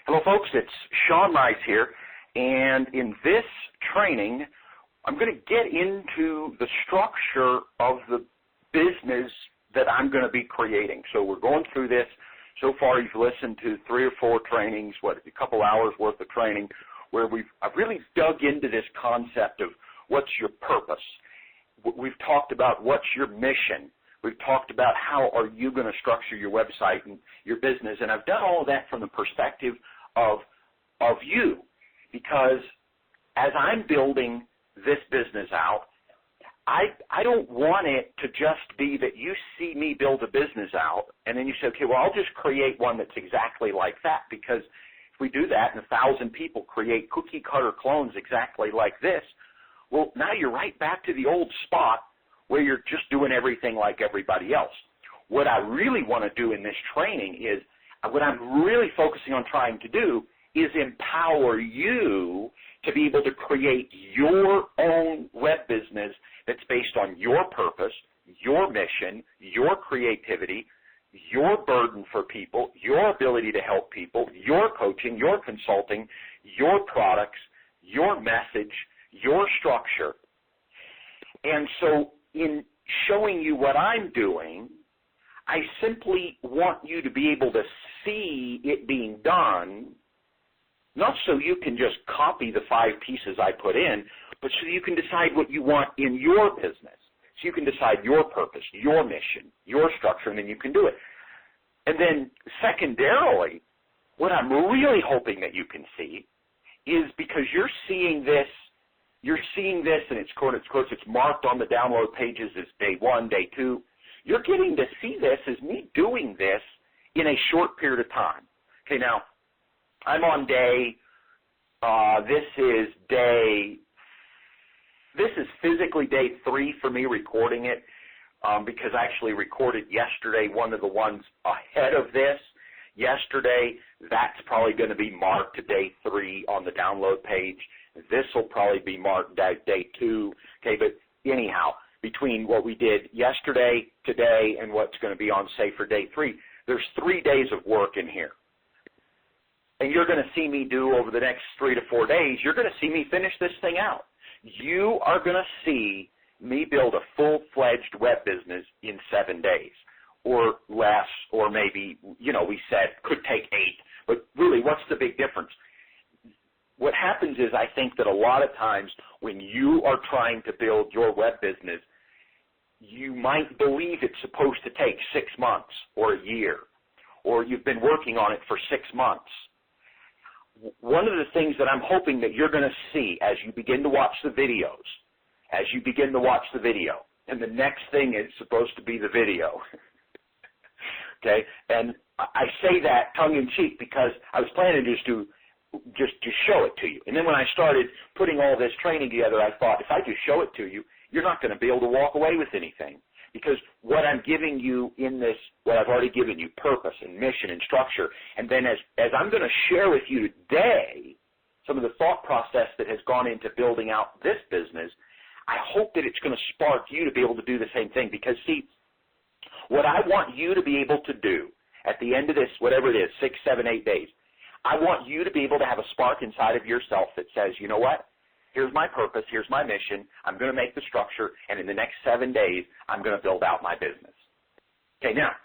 Hello, folks. It's Sean Mize here, and in this training, I'm going to get into the structure of the business that I'm going to be creating. So we're going through this. So far, you've listened to 3 or 4 trainings, a couple hours worth of training, where I've really dug into this concept of what's your purpose. We've talked about what's your mission. We've talked about how are you going to structure your website and your business, and I've done all of that from the perspective of you, because as I'm building this business out, I don't want it to just be that you see me build a business out and then you say, okay, well, I'll just create one that's exactly like that, because if we do that and 1,000 people create cookie cutter clones exactly like this, well, now you're right back to the old spot where you're just doing everything like everybody else. What I really want to do in this training is, what I'm really focusing on trying to do is empower you to be able to create your own web business that's based on your purpose, your mission, your creativity, your burden for people, your ability to help people, your coaching, your consulting, your products, your message, your structure. And so in showing you what I'm doing, I simply want you to be able to see it being done, not so you can just copy the 5 pieces I put in, but so you can decide what you want in your business. So you can decide your purpose, your mission, your structure, and then you can do it. And then secondarily, what I'm really hoping that you can see is, because you're seeing this and it's marked on the download pages as day 1, day 2, you're getting to see this as me doing this in a short period of time. Okay, now, I'm on this is physically day 3 for me recording it, because I actually recorded yesterday one of the ones ahead of this. Yesterday, that's probably going to be marked to day 3 on the download page. This will probably be marked day 2. Okay, but anyhow, between what we did yesterday, today, and what's going to be on, say, for day 3, there's 3 days of work in here. And you're going to see me do over the next 3 to 4 days, you're going to see me finish this thing out. You are going to see me build a full-fledged web business in 7 days, or less, or maybe, we said could take 8. But really, what's the big difference? What happens is, I think that a lot of times when you are trying to build your web business, you might believe it's supposed to take 6 months or a year, or you've been working on it for 6 months. One of the things that I'm hoping that you're going to see as you begin to watch the videos, and the next thing is supposed to be the video, okay? And I say that tongue-in-cheek because I was planning to just show it to you. And then when I started putting all this training together, I thought, if I just show it to you, you're not going to be able to walk away with anything. Because what I'm giving you in this, what I've already given you, purpose and mission and structure, and then as I'm going to share with you today some of the thought process that has gone into building out this business, I hope that it's going to spark you to be able to do the same thing. Because, see, what I want you to be able to do at the end of this, whatever it is, 6, 7, 8 days, I want you to be able to have a spark inside of yourself that says, you know what? Here's my purpose, here's my mission, I'm going to make the structure, and in the next 7 days, I'm going to build out my business. Okay, now,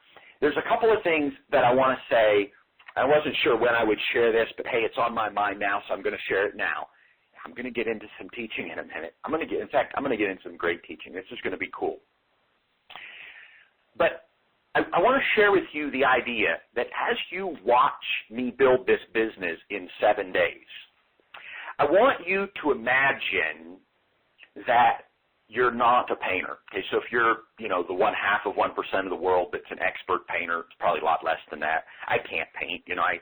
there's a couple of things that I want to say. I wasn't sure when I would share this, but hey, it's on my mind now, so I'm going to share it now. I'm going to get into some teaching in a minute. I'm going to get into some great teaching. This is going to be cool. But I want to share with you the idea that as you watch me build this business in 7 days, I want you to imagine that you're not a painter. Okay, so if you're, the 1/2 of 1% of the world that's an expert painter, it's probably a lot less than that. I can't paint. I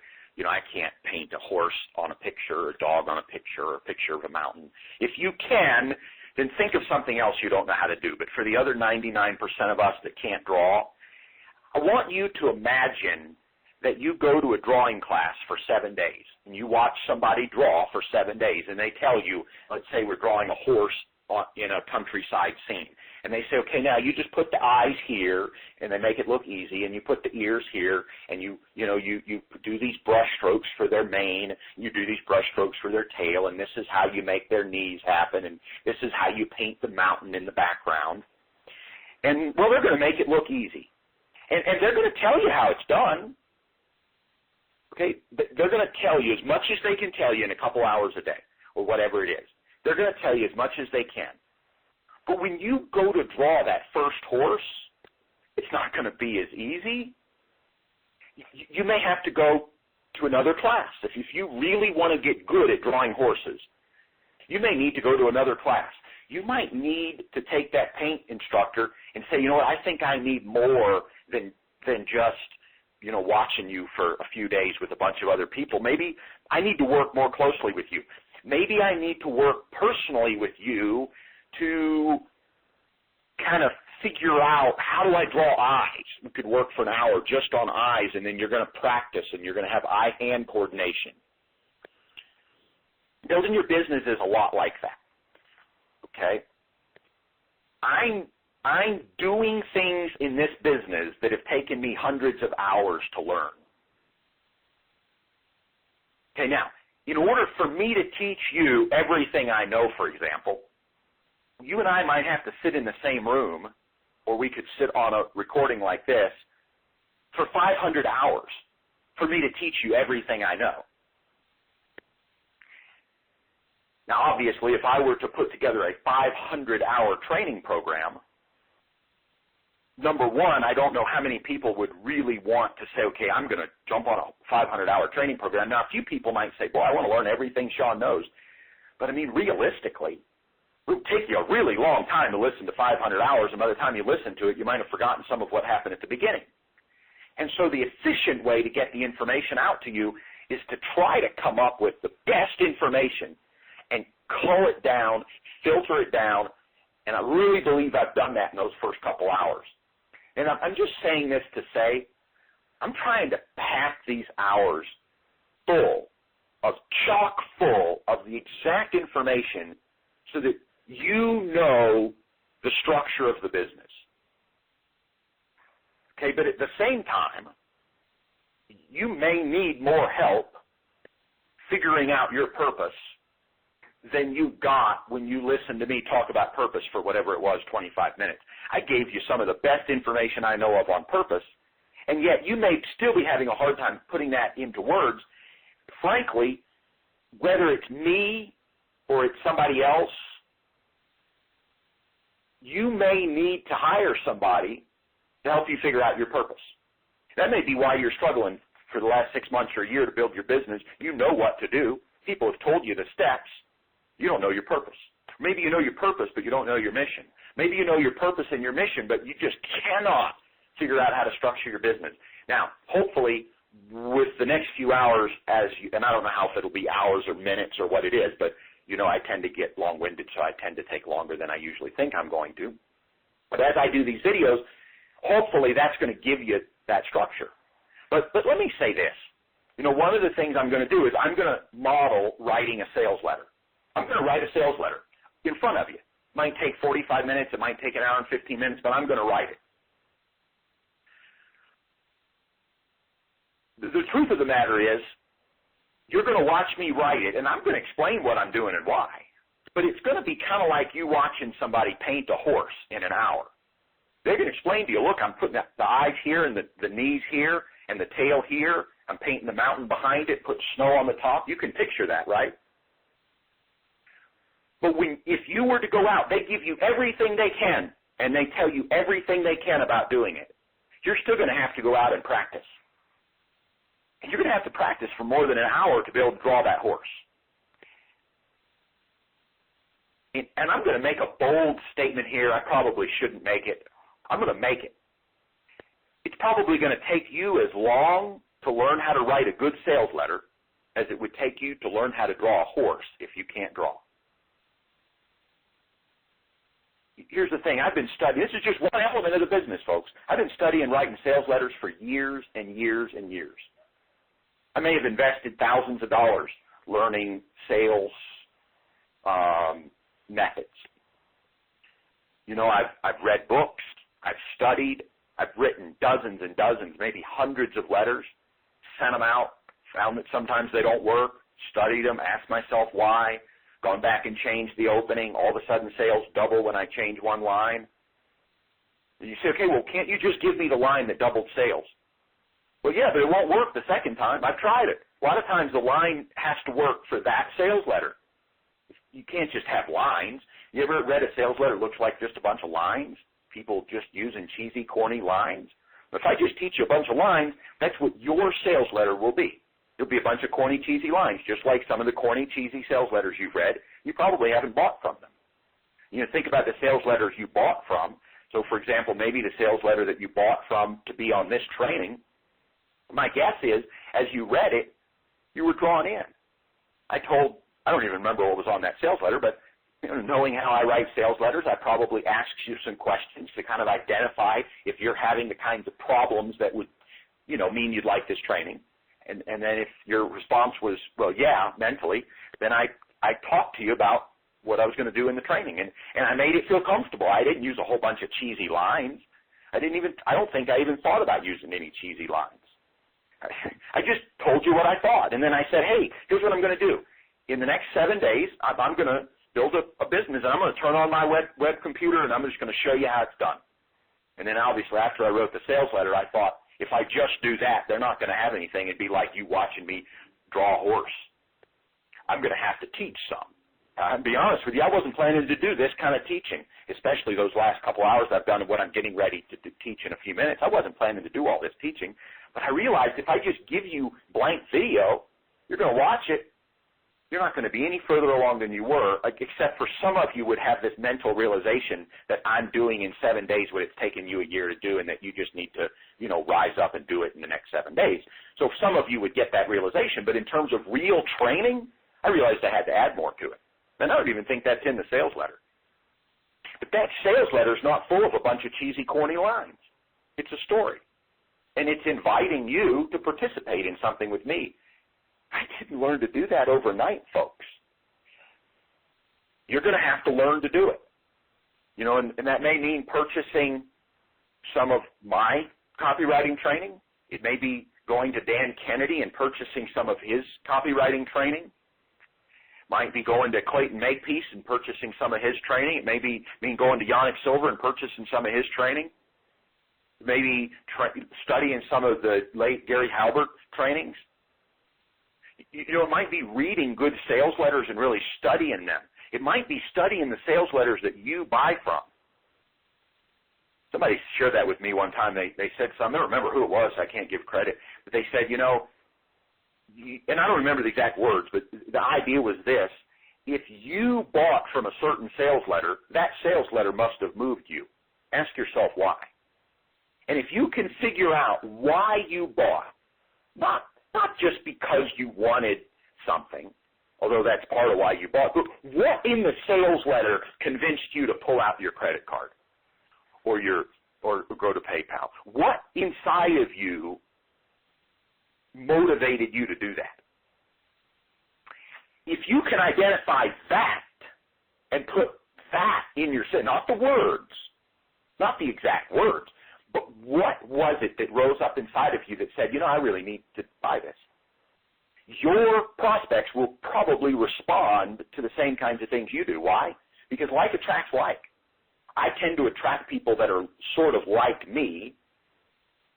can't paint a horse on a picture, or a dog on a picture, or a picture of a mountain. If you can, then think of something else you don't know how to do. But for the other 99% of us that can't draw, I want you to imagine that you go to a drawing class for 7 days, and you watch somebody draw for 7 days, and they tell you, let's say we're drawing a horse in a countryside scene. And they say, okay, now you just put the eyes here, and they make it look easy, and you put the ears here, and you do these brush strokes for their mane, you do these brush strokes for their tail, and this is how you make their knees happen, and this is how you paint the mountain in the background. And, well, they're going to make it look easy. And they're going to tell you how it's done. Okay? They're going to tell you as much as they can tell you in a couple hours a day, or whatever it is. They're going to tell you as much as they can. But when you go to draw that first horse, it's not going to be as easy. You may have to go to another class. If you really want to get good at drawing horses, you may need to go to another class. You might need to take that paint instructor and say, you know what, I think I need more than just, watching you for a few days with a bunch of other people. Maybe I need to work more closely with you. Maybe I need to work personally with you to kind of figure out, how do I draw eyes? You could work for an hour just on eyes, and then you're going to practice, and you're going to have eye-hand coordination. Building your business is a lot like that. Okay? I'm doing things in this business that have taken me hundreds of hours to learn. Okay, now, in order for me to teach you everything I know, for example, you and I might have to sit in the same room, or we could sit on a recording like this for 500 hours for me to teach you everything I know. Now, obviously, if I were to put together a 500-hour training program, number one, I don't know how many people would really want to say, okay, I'm going to jump on a 500-hour training program. Now, a few people might say, boy, I want to learn everything Sean knows. But, I mean, realistically, it would take you a really long time to listen to 500 hours, and by the time you listen to it, you might have forgotten some of what happened at the beginning. And so the efficient way to get the information out to you is to try to come up with the best information and cull it down, filter it down, and I really believe I've done that in those first couple hours. And I'm just saying this to say, I'm trying to pack these hours full, chock full of the exact information so that you know the structure of the business. Okay, but at the same time, you may need more help figuring out your purpose than you got when you listened to me talk about purpose for whatever it was, 25 minutes. I gave you some of the best information I know of on purpose, and yet you may still be having a hard time putting that into words. Frankly, whether it's me or it's somebody else, you may need to hire somebody to help you figure out your purpose. That may be why you're struggling for the last 6 months or a year to build your business. You know what to do. People have told you the steps. You don't know your purpose. Maybe you know your purpose, but you don't know your mission. Maybe you know your purpose and your mission, but you just cannot figure out how to structure your business. Now, hopefully, with the next few hours, and I don't know how if it'll be hours or minutes or what it is, but I tend to get long-winded, so I tend to take longer than I usually think I'm going to. But as I do these videos, hopefully that's going to give you that structure. But let me say this. One of the things I'm going to do is I'm going to model writing a sales letter. I'm going to write a sales letter in front of you. It might take 45 minutes. It might take an hour and 15 minutes, but I'm going to write it. The truth of the matter is, you're going to watch me write it, and I'm going to explain what I'm doing and why. But it's going to be kind of like you watching somebody paint a horse in an hour. They're going to explain to you, look, I'm putting the eyes here and the knees here and the tail here. I'm painting the mountain behind it, put snow on the top. You can picture that, right? But if you were to go out, they give you everything they can, and they tell you everything they can about doing it. You're still going to have to go out and practice. And you're going to have to practice for more than an hour to be able to draw that horse. And I'm going to make a bold statement here. I probably shouldn't make it. I'm going to make it. It's probably going to take you as long to learn how to write a good sales letter as it would take you to learn how to draw a horse if you can't draw. Here's the thing. I've been studying. This is just one element of the business, folks. I've been studying writing sales letters for years and years and years. I may have invested thousands of dollars learning sales methods. I've read books, I've studied, I've written dozens and dozens, maybe hundreds of letters, sent them out, found that sometimes they don't work, studied them, asked myself why, gone back and changed the opening. All of a sudden sales double when I change one line. And you say, okay, well, can't you just give me the line that doubled sales? Well, yeah, but it won't work the second time. I've tried it. A lot of times the line has to work for that sales letter. You can't just have lines. You ever read a sales letter that looks like just a bunch of lines? People just using cheesy, corny lines? If I just teach you a bunch of lines, that's what your sales letter will be. It'll be a bunch of corny, cheesy lines, just like some of the corny, cheesy sales letters you've read. You probably haven't bought from them. Think about the sales letters you bought from. So, for example, maybe the sales letter that you bought from to be on this training, my guess is, as you read it, you were drawn in. I don't even remember what was on that sales letter, but knowing how I write sales letters, I probably asked you some questions to kind of identify if you're having the kinds of problems that would, mean you'd like this training. And then if your response was, well, yeah, mentally, then I talked to you about what I was going to do in the training. And I made it feel comfortable. I didn't use a whole bunch of cheesy lines. I don't think I even thought about using any cheesy lines. I just told you what I thought. And then I said, hey, here's what I'm going to do. In the next 7 days, I'm going to build a business, and I'm going to turn on my web computer, and I'm just going to show you how it's done. And then obviously after I wrote the sales letter, I thought, if I just do that, they're not going to have anything. It'd be like you watching me draw a horse. I'm going to have to teach some. I'll be honest with you, I wasn't planning to do this kind of teaching, especially those last couple hours I've done and what I'm getting ready to teach in a few minutes. I wasn't planning to do all this teaching, but I realized if I just give you blank video, you're going to watch it. You're not going to be any further along than you were, except for some of you would have this mental realization that I'm doing in 7 days what it's taken you a year to do, and that you just need to, rise up and do it in the next 7 days. So some of you would get that realization, but in terms of real training, I realized I had to add more to it. And I don't even think that's in the sales letter. But that sales letter is not full of a bunch of cheesy, corny lines. It's a story. And it's inviting you to participate in something with me. I didn't learn to do that overnight, folks. You're going to have to learn to do it. And that may mean purchasing some of my copywriting training. It may be going to Dan Kennedy and purchasing some of his copywriting training. Might be going to Clayton Makepeace and purchasing some of his training. It may mean going to Yannick Silver and purchasing some of his training. Maybe studying some of the late Gary Halbert trainings. It might be reading good sales letters and really studying them. It might be studying the sales letters that you buy from. Somebody shared that with me one time. They said something. I don't remember who it was. I can't give credit. But they said, and I don't remember the exact words, but the idea was this. If you bought from a certain sales letter, that sales letter must have moved you. Ask yourself why. And if you can figure out why you bought, not just because you wanted something, although that's part of why you bought, but what in the sales letter convinced you to pull out your credit card or go to PayPal? What inside of you motivated you to do that? If you can identify that and put that in your sentence, not the words, not the exact words, but what was it that rose up inside of you that said, I really need to buy this? Your prospects will probably respond to the same kinds of things you do. Why? Because like attracts like. I tend to attract people that are sort of like me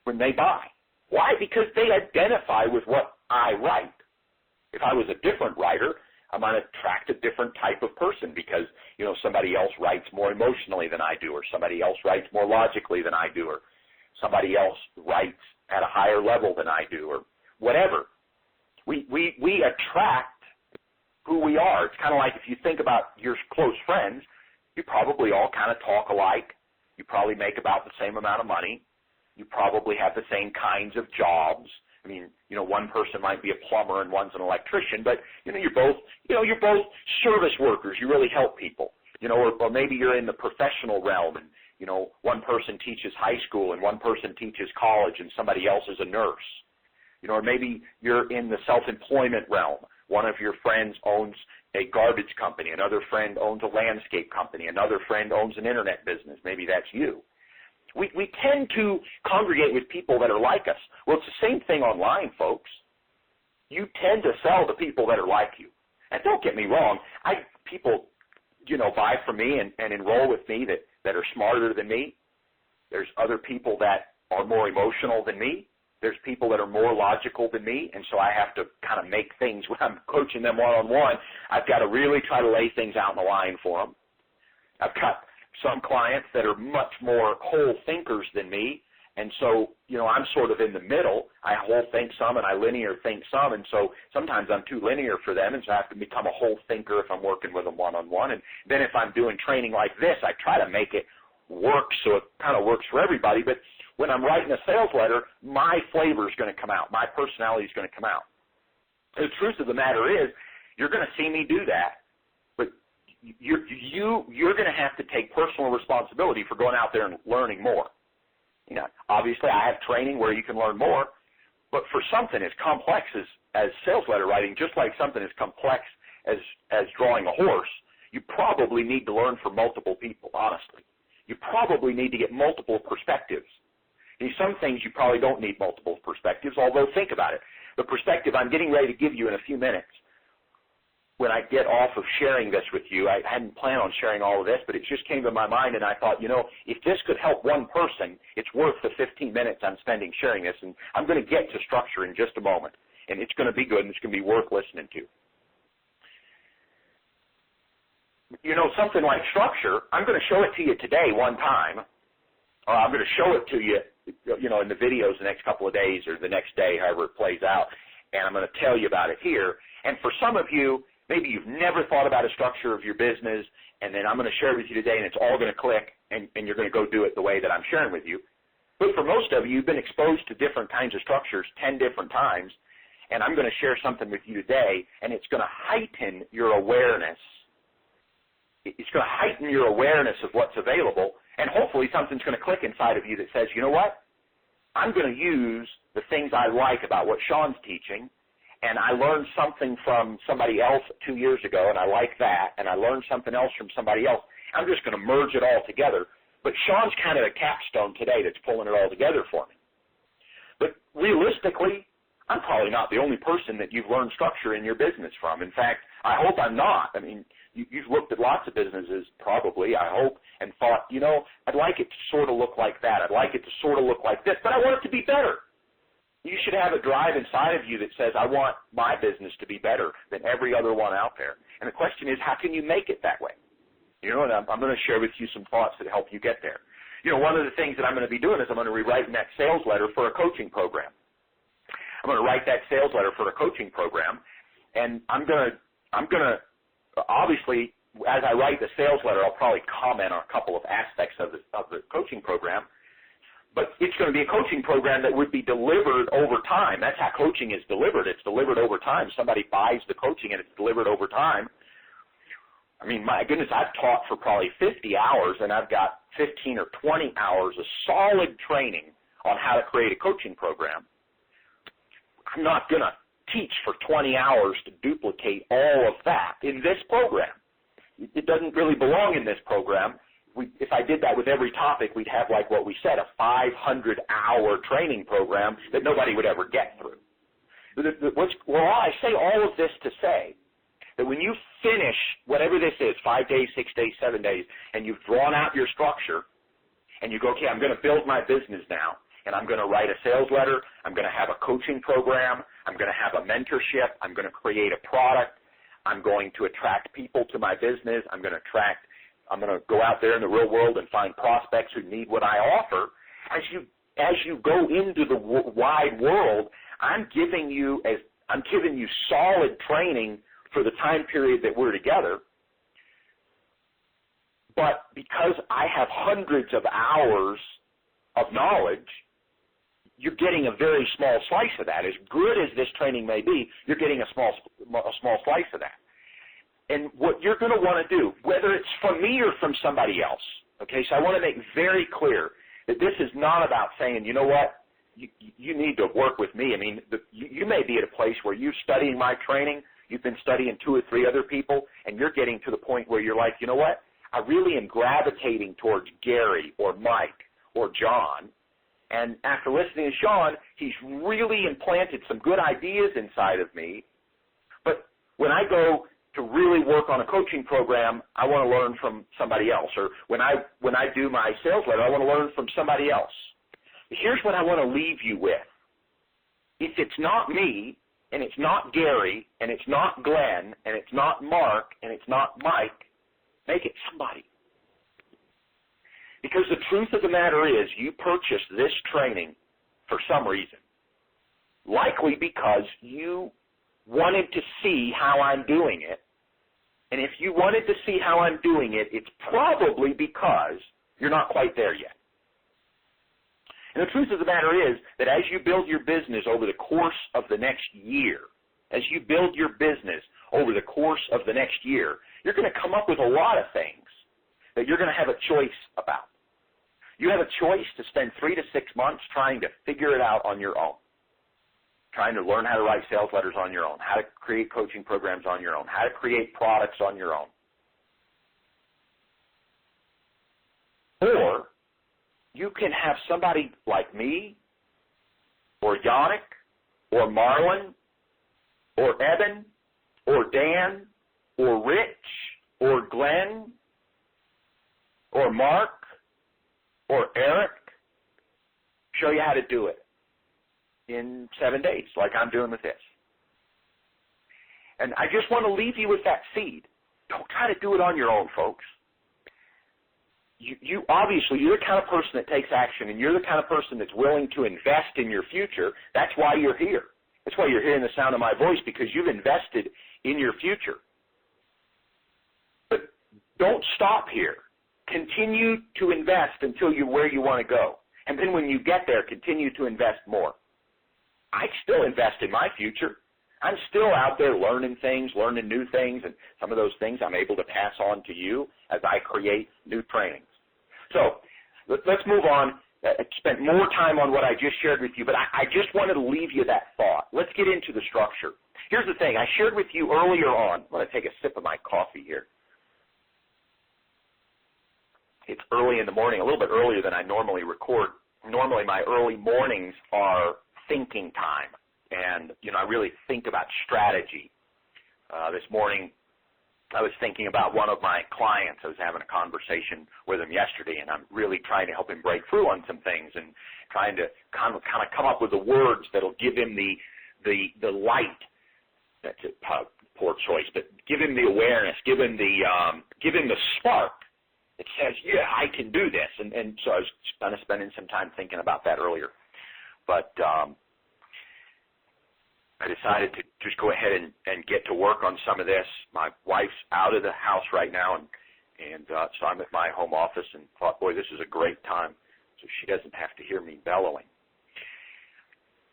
when they buy. Why? Because they identify with what I write. If I was a different writer, I might attract a different type of person because, somebody else writes more emotionally than I do, or somebody else writes more logically than I do, or somebody else writes at a higher level than I do, or whatever. We attract who we are. It's kind of like if you think about your close friends, you probably all kind of talk alike. You probably make about the same amount of money. You probably have the same kinds of jobs. I mean, one person might be a plumber and one's an electrician, but you're both service workers. You really help people. Or maybe you're in the professional realm and one person teaches high school and one person teaches college and somebody else is a nurse. Or maybe you're in the self-employment realm. One of your friends owns, a garbage company. Another friend owns a landscape company. Another friend owns an internet business. Maybe that's you. We tend to congregate with people that are like us. Well, it's the same thing online, folks. You tend to sell to people that are like you. And don't get me wrong, people, buy from me and enroll with me that are smarter than me. There's other people that are more emotional than me. There's people that are more logical than me, and so I have to kind of make things, when I'm coaching them one-on-one, I've got to really try to lay things out in the line for them. I've got some clients that are much more whole thinkers than me, and so, I'm sort of in the middle. I whole think some and I linear think some, and so sometimes I'm too linear for them, and so I have to become a whole thinker if I'm working with them one-on-one. And then if I'm doing training like this, I try to make it work so it kind of works for everybody. But when I'm writing a sales letter, my flavor is going to come out. My personality is going to come out. The truth of the matter is, you're going to see me do that, but you're going to have to take personal responsibility for going out there and learning more. Obviously, I have training where you can learn more, but for something as complex as sales letter writing, just like something as complex as drawing a horse, you probably need to learn from multiple people, honestly. You probably need to get multiple perspectives. Some things you probably don't need multiple perspectives, although think about it. The perspective I'm getting ready to give you in a few minutes, when I get off of sharing this with you, I hadn't planned on sharing all of this, but it just came to my mind, and I thought, if this could help one person, it's worth the 15 minutes I'm spending sharing this, and I'm going to get to structure in just a moment, and it's going to be good, and it's going to be worth listening to. Something like structure, I'm going to show it to you today one time, or I'm going to show it to you, in the videos the next couple of days or the next day, however it plays out, and I'm going to tell you about it here. And for some of you, maybe you've never thought about a structure of your business, and then I'm going to share it with you today, and it's all going to click, and you're going to go do it the way that I'm sharing with you. But for most of you, you've been exposed to different kinds of structures 10 different times, and I'm going to share something with you today, and it's going to heighten your awareness. It's going to heighten your awareness of what's available, and hopefully something's going to click inside of you that says, you know what? I'm going to use the things I like about what Sean's teaching, and I learned something from somebody else 2 years ago, and I like that, and I learned something else from somebody else. I'm just going to merge it all together. But Sean's kind of a capstone today that's pulling it all together for me. But realistically, I'm probably not the only person that you've learned structure in your business from. In fact, I hope I'm not. I mean, you've looked at lots of businesses probably, I hope, and thought, I'd like it to sort of look like that. I'd like it to sort of look like this, but I want it to be better. You should have a drive inside of you that says, I want my business to be better than every other one out there. And the question is, how can you make it that way? And I'm going to share with you some thoughts that help you get there. One of the things that I'm going to be doing is I'm going to be rewriting that sales letter for a coaching program. I'm going to write that sales letter for a coaching program, and I'm going to obviously, as I write the sales letter, I'll probably comment on a couple of aspects of the coaching program. But it's going to be a coaching program that would be delivered over time. That's how coaching is delivered. It's delivered over time. Somebody buys the coaching, and it's delivered over time. I mean, my goodness, I've taught for probably 50 hours, and I've got 15 or 20 hours of solid training on how to create a coaching program. I'm not going to teach for 20 hours to duplicate all of that in this program. It doesn't really belong in this program. If I did that with every topic, we'd have, like what we said, a 500-hour training program that nobody would ever get through. I say all of this to say that when you finish whatever this is, 5 days, 6 days, 7 days, and you've drawn out your structure, and you go, okay, I'm going to build my business now, and I'm going to write a sales letter, I'm going to have a coaching program, I'm going to have a mentorship, I'm going to create a product, I'm going to attract people to my business, I'm going to go out there in the real world and find prospects who need what I offer. As you go into the wide world, I'm giving you solid training for the time period that we're together. But because I have hundreds of hours of knowledge, you're getting a very small slice of that. As good as this training may be, you're getting a small slice of that. And what you're going to want to do, whether it's from me or from somebody else, okay, so I want to make very clear that this is not about saying, you know what, you need to work with me. I mean, you may be at a place where you're studying my training, you've been studying 2 or 3 other people, and you're getting to the point where you're like, you know what, I really am gravitating towards Gary or Mike or John. And after listening to Sean, he's really implanted some good ideas inside of me. But when I go to really work on a coaching program, I want to learn from somebody else. Or when I do my sales letter, I want to learn from somebody else. Here's what I want to leave you with. If it's not me, and it's not Gary, and it's not Glenn, and it's not Mark, and it's not Mike, make it somebody. Because the truth of the matter is, you purchased this training for some reason. Likely because you wanted to see how I'm doing it. And if you wanted to see how I'm doing it, it's probably because you're not quite there yet. And the truth of the matter is that as you build your business over the course of the next year, as you build your business over the course of the next year, you're going to come up with a lot of things that you're going to have a choice about. You have a choice to spend 3 to 6 months trying to figure it out on your own, trying to learn how to write sales letters on your own, how to create coaching programs on your own, how to create products on your own. Or you can have somebody like me or Yannick or Marlon or Evan or Dan or Rich or Glenn or Mark or Eric show you how to do it in 7 days, like I'm doing with this. And I just want to leave you with that seed. Don't try to do it on your own, folks. You obviously, you're the kind of person that takes action, and you're the kind of person that's willing to invest in your future. That's why you're here. That's why you're hearing the sound of my voice, because you've invested in your future. But don't stop here. Continue to invest until you're where you want to go. And then when you get there, continue to invest more. I still invest in my future. I'm still out there learning things, learning new things, and some of those things I'm able to pass on to you as I create new trainings. So let's move on. I spent more time on what I just shared with you, but I just wanted to leave you that thought. Let's get into the structure. Here's the thing. I shared with you earlier on. I'm going to take a sip of my coffee here. It's early in the morning, a little bit earlier than I normally record. Normally my early mornings are thinking time, and I really think about strategy. This morning I was thinking about one of my clients. I was having a conversation with him yesterday, and I'm really trying to help him break through on some things and trying to kind of come up with the words that'll give him the light. That's a poor choice, but give him the awareness, give him the spark. It says, yeah, I can do this. And so I was kind of spending some time thinking about that earlier. But I decided to just go ahead and get to work on some of this. My wife's out of the house right now, and so I'm at my home office and thought, boy, this is a great time, so she doesn't have to hear me bellowing.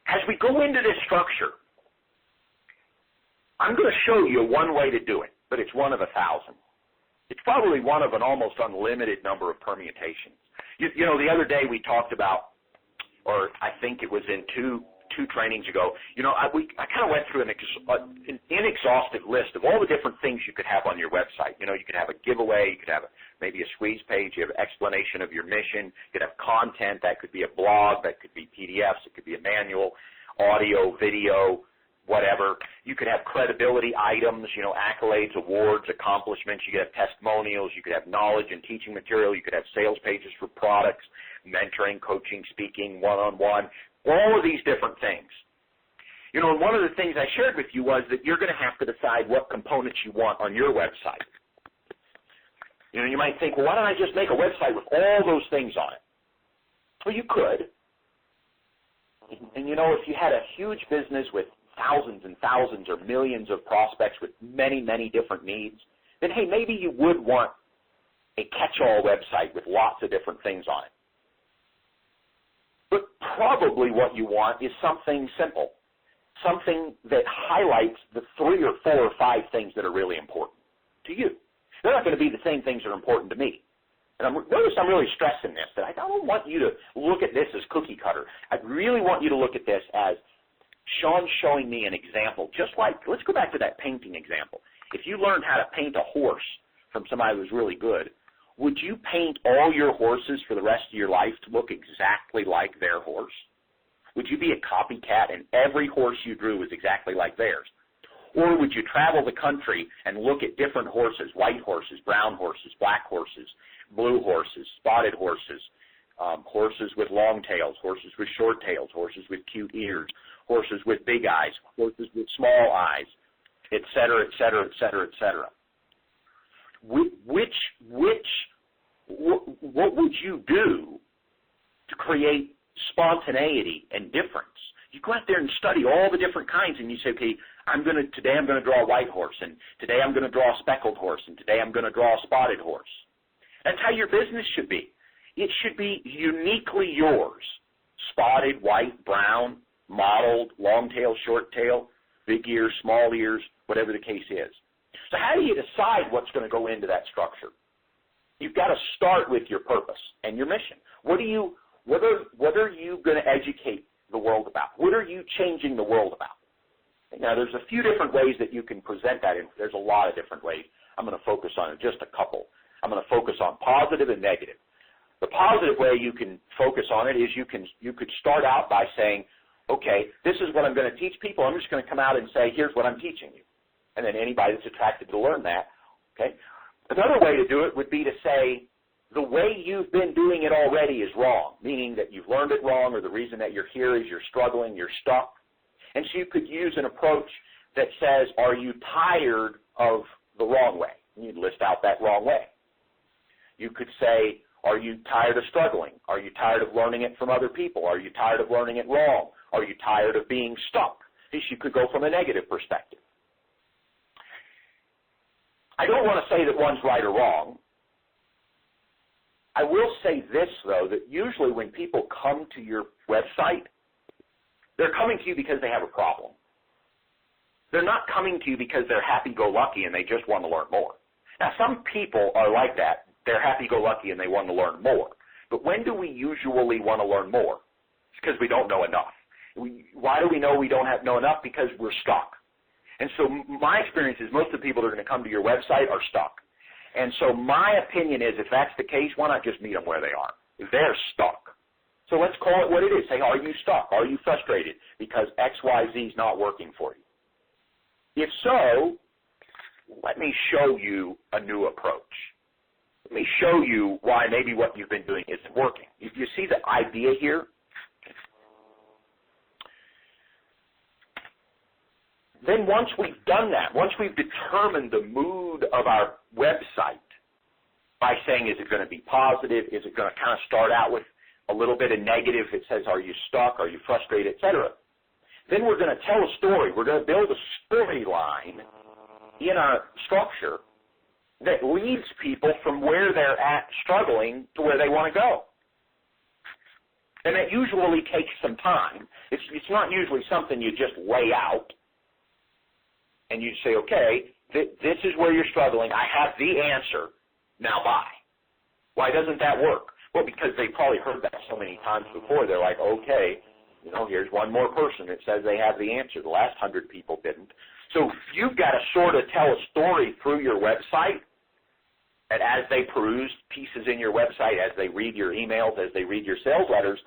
As we go into this structure, I'm going to show you one way to do it, but it's one of 1,000. It's probably one of an almost unlimited number of permutations. You know, the other day we talked about, or I think it was in two trainings ago, I kind of went through an inexhaustive list of all the different things you could have on your website. You could have a giveaway, you could have maybe a squeeze page, you have an explanation of your mission, you could have content, that could be a blog, that could be PDFs, it could be a manual, audio, video, whatever. You could have credibility items, accolades, awards, accomplishments. You could have testimonials. You could have knowledge and teaching material. You could have sales pages for products, mentoring, coaching, speaking, one-on-one, all of these different things. And one of the things I shared with you was that you're going to have to decide what components you want on your website. You might think, well, why don't I just make a website with all those things on it? Well, you could. And if you had a huge business with thousands and thousands or millions of prospects with many, many different needs, then, hey, maybe you would want a catch-all website with lots of different things on it. But probably what you want is something simple, something that highlights the 3 or 4 or 5 things that are really important to you. They're not going to be the same things that are important to me. And notice I'm really stressing this, that I don't want you to look at this as cookie cutter. I really want you to look at this as Sean's showing me an example, just like, let's go back to that painting example. If you learned how to paint a horse from somebody who was really good, would you paint all your horses for the rest of your life to look exactly like their horse? Would you be a copycat and every horse you drew was exactly like theirs? Or would you travel the country and look at different horses, white horses, brown horses, black horses, blue horses, spotted horses, horses with long tails, horses with short tails, horses with cute ears, horses with big eyes, horses with small eyes, et cetera, et cetera, et cetera, et cetera? What would you do to create spontaneity and difference? You go out there and study all the different kinds, and you say, okay, today I'm going to draw a white horse, and today I'm going to draw a speckled horse, and today I'm going to draw a spotted horse. That's how your business should be. It should be uniquely yours. Spotted, white, brown, mottled, long tail, short tail, big ears, small ears, whatever the case is. So how do you decide what's going to go into that structure? You've got to start with your purpose and your mission. What are you going to educate the world about? What are you changing the world about? Now, there's a few different ways that you can present that. There's a lot of different ways. I'm going to focus on just a couple. I'm going to focus on positive and negative. The positive way you can focus on it is you could start out by saying, okay, this is what I'm going to teach people. I'm just going to come out and say, here's what I'm teaching you. And then anybody that's attracted to learn that, okay. Another way to do it would be to say, the way you've been doing it already is wrong, meaning that you've learned it wrong, or the reason that you're here is you're struggling, you're stuck. And so you could use an approach that says, are you tired of the wrong way? And you'd list out that wrong way. You could say, are you tired of struggling? Are you tired of learning it from other people? Are you tired of learning it wrong? Are you tired of being stuck? At least you could go from a negative perspective. I don't want to say that one's right or wrong. I will say this, though, that usually when people come to your website, they're coming to you because they have a problem. They're not coming to you because they're happy-go-lucky and they just want to learn more. Now, some people are like that. They're happy-go-lucky and they want to learn more. But when do we usually want to learn more? It's because we don't know enough. Why do we know we don't know enough? Because we're stuck. And so my experience is most of the people that are going to come to your website are stuck. And so my opinion is, if that's the case, why not just meet them where they are? They're stuck. So let's call it what it is. Say, are you stuck? Are you frustrated because X, Y, Z is not working for you? If so, let me show you a new approach. Let me show you why maybe what you've been doing isn't working. You see the idea here? Then once we've done that, once we've determined the mood of our website by saying, is it going to be positive? Is it going to kind of start out with a little bit of negative that says, are you stuck? Are you frustrated, et cetera? Then we're going to tell a story. We're going to build a storyline in our structure that leads people from where they're at struggling to where they want to go. And that usually takes some time. It's not usually something you just lay out and you say, okay, this is where you're struggling. I have the answer. Now bye. Why doesn't that work? Well, because they probably heard that so many times before. They're like, okay, here's one more person that says they have the answer. The last 100 people didn't. So you've got to sort of tell a story through your website, and as they peruse pieces in your website, as they read your emails, as they read your sales letters,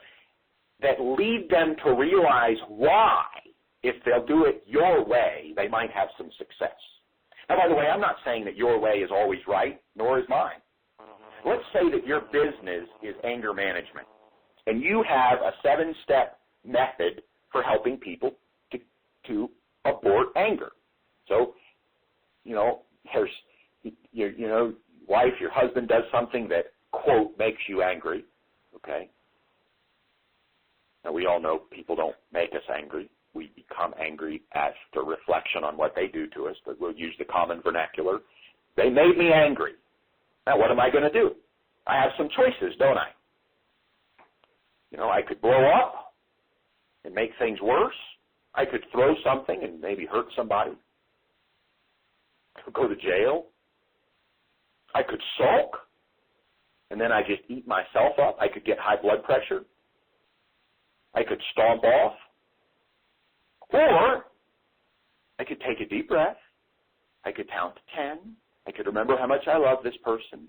that lead them to realize why, if they'll do it your way, they might have some success. Now, by the way, I'm not saying that your way is always right, nor is mine. Let's say that your business is anger management, and you have a 7-step method for helping people to abort anger. So, wife, your husband does something that, quote, makes you angry, okay? Now, we all know people don't make us angry. We become angry as the reflection on what they do to us, but we'll use the common vernacular. They made me angry. Now, what am I going to do? I have some choices, don't I? I could blow up and make things worse. I could throw something and maybe hurt somebody. I could go to jail. I could sulk, and then I just eat myself up. I could get high blood pressure. I could stomp off. Or I could take a deep breath. I could count to 10. I could remember how much I love this person.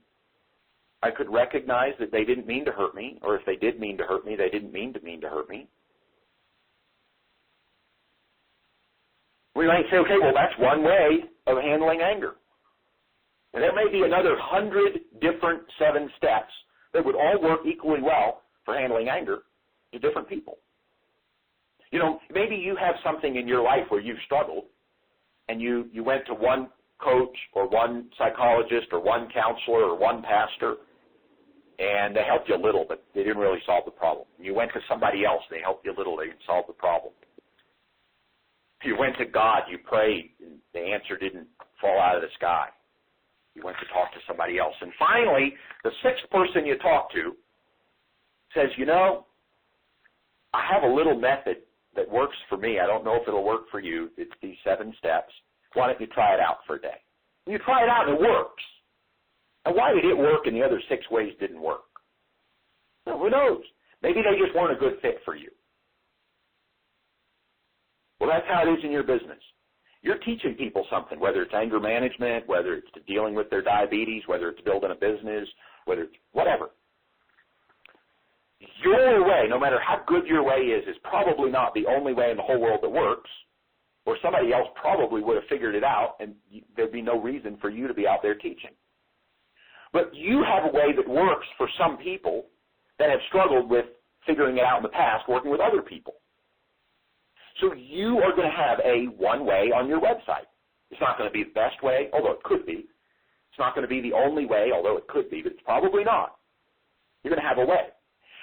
I could recognize that they didn't mean to hurt me, or if they did mean to hurt me, they didn't mean to hurt me. We might say, okay, well, that's one way of handling anger. And there may be another 100 different 7 steps that would all work equally well for handling anger to different people. You know, maybe you have something in your life where you've struggled, and you went to one coach or one psychologist or one counselor or one pastor, and they helped you a little, but they didn't really solve the problem. You went to somebody else, they helped you a little, they didn't solve the problem. You went to God, you prayed, and the answer didn't fall out of the sky. You went to talk to somebody else. And finally, the 6th person you talk to says, you know, I have a little method that works for me. I don't know if it'll work for you. It's these 7 steps. Why don't you try it out for a day? And you try it out and it works. And why did it work and the other 6 ways didn't work? Well, who knows? Maybe they just weren't a good fit for you. Well, that's how it is in your business. You're teaching people something, whether it's anger management, whether it's dealing with their diabetes, whether it's building a business, whether it's whatever. Your way, no matter how good your way is probably not the only way in the whole world that works, or somebody else probably would have figured it out, and there'd be no reason for you to be out there teaching. But you have a way that works for some people that have struggled with figuring it out in the past, working with other people. So you are going to have a one way on your website. It's not going to be the best way, although it could be. It's not going to be the only way, although it could be, but it's probably not. You're going to have a way.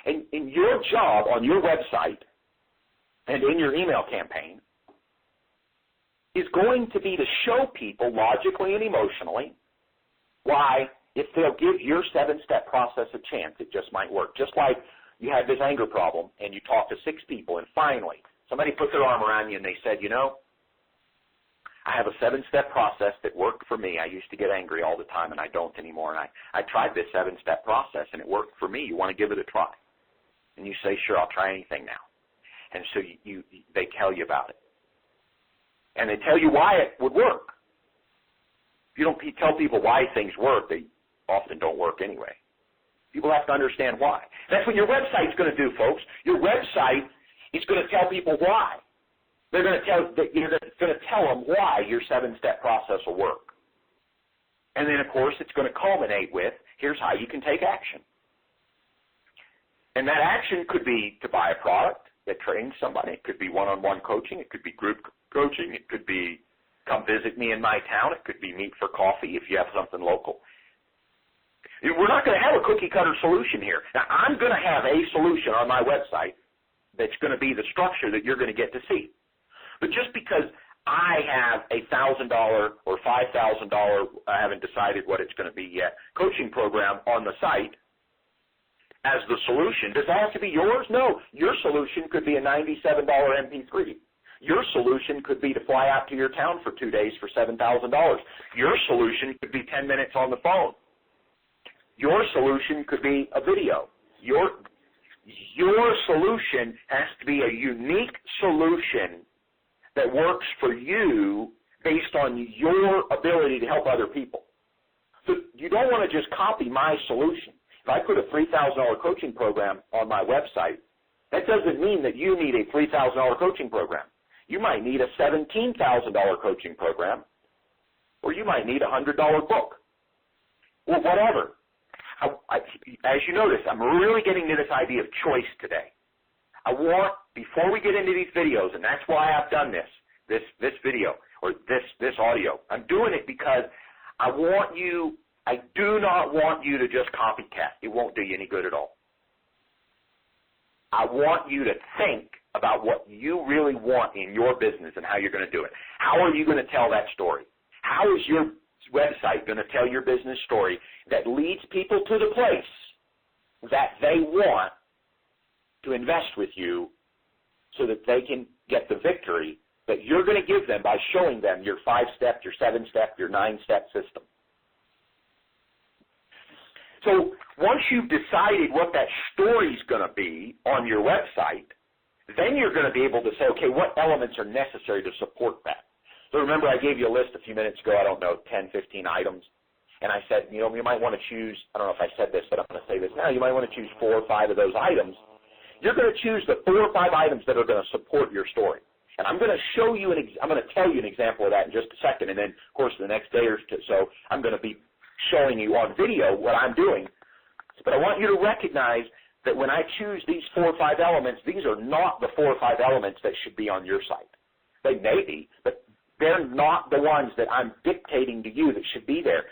And your job on your website and in your email campaign is going to be to show people logically and emotionally why, if they'll give your 7-step process a chance, it just might work. Just like you had this anger problem and you talked to 6 people and finally somebody put their arm around you and they said, you know, I have a 7-step process that worked for me. I used to get angry all the time and I don't anymore. And I tried this 7-step process and it worked for me. You want to give it a try? And you say, sure, I'll try anything now. And so they tell you about it. And they tell you why it would work. If you don't tell people why things work, they often don't work anyway. People have to understand why. That's what your website's going to do, folks. Your website is going to tell people why. You're going to tell them why your 7-step process will work. And then, of course, it's going to culminate with, here's how you can take action. And that action could be to buy a product that trains somebody. It could be one-on-one coaching. It could be group coaching. It could be come visit me in my town. It could be meet for coffee if you have something local. We're not going to have a cookie-cutter solution here. Now, I'm going to have a solution on my website that's going to be the structure that you're going to get to see. But just because I have a $1,000 or $5,000, I haven't decided what it's going to be yet, coaching program on the site as the solution, does that have to be yours? No. Your solution could be a $97 MP3. Your solution could be to fly out to your town for 2 days for $7,000. Your solution could be 10 minutes on the phone. Your solution could be a video. Your solution has to be a unique solution that works for you based on your ability to help other people. So you don't want to just copy my solution. If I put a $3,000 coaching program on my website, that doesn't mean that you need a $3,000 coaching program. You might need a $17,000 coaching program, or you might need a $100 book, or whatever. As you notice, I'm really getting to this idea of choice today. I want, before we get into these videos, and that's why I've done this video, or this audio, I'm doing it because I do not want you to just copycat. It won't do you any good at all. I want you to think about what you really want in your business and how you're going to do it. How are you going to tell that story? How is your website going to tell your business story that leads people to the place that they want to invest with you so that they can get the victory that you're going to give them by showing them your 5-step, your 7-step, your 9-step system? So once you've decided what that story's going to be on your website, then you're going to be able to say, okay, what elements are necessary to support that? So remember I gave you a list a few minutes ago, 10, 15 items. And I said, you might want to choose, I don't know if I said this, but I'm going to say this now, you might want to choose 4 or 5 of those items. You're going to choose the 4 or 5 items that are going to support your story. And I'm going to show you, I'm going to tell you an example of that in just a second. And then, of course, the next day or so, I'm going to be showing you on video what I'm doing. But I want you to recognize that when I choose these 4 or 5 elements, these are not the 4 or 5 elements that should be on your site. They may be, but they're not the ones that I'm dictating to you that should be there.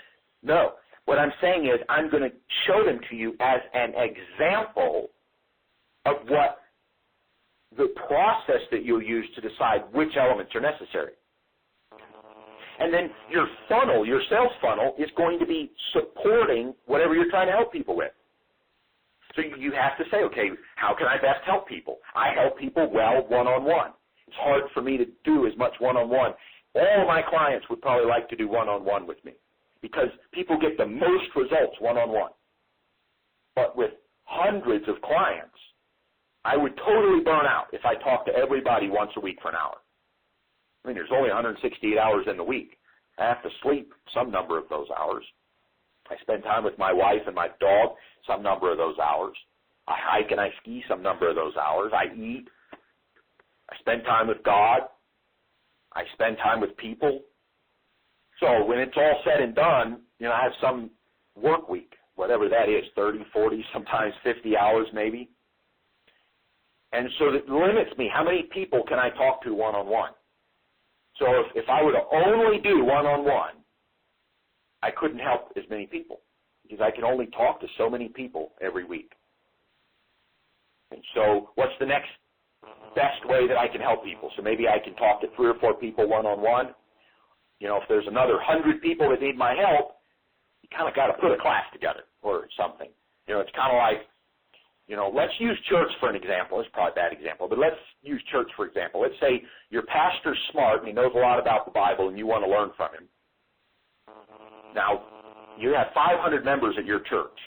No. What I'm saying is I'm going to show them to you as an example of what the process that you'll use to decide which elements are necessary. And then your funnel, your sales funnel, is going to be supporting whatever you're trying to help people with. So you have to say, okay, how can I best help people? I help people well one-on-one. It's hard for me to do as much one-on-one. All my clients would probably like to do one-on-one with me because people get the most results one-on-one. But with hundreds of clients, I would totally burn out if I talked to everybody once a week for an hour. I mean, there's only 168 hours in the week. I have to sleep some number of those hours. I spend time with my wife and my dog some number of those hours. I hike and I ski some number of those hours. I eat. I spend time with God. I spend time with people. So when it's all said and done, I have some work week, whatever that is, 30, 40, sometimes 50 hours maybe. And so it limits me. How many people can I talk to one-on-one? So if I were to only do one-on-one, I couldn't help as many people because I can only talk to so many people every week. And so what's the next best way that I can help people? So maybe I can talk to 3 or 4 people one-on-one. If there's another 100 people that need my help, you kind of got to put a class together or something. It's kind of like, let's use church for an example. It's probably a bad example, but let's use church for example. Let's say your pastor's smart and he knows a lot about the Bible and you want to learn from him. Now, you have 500 members at your church.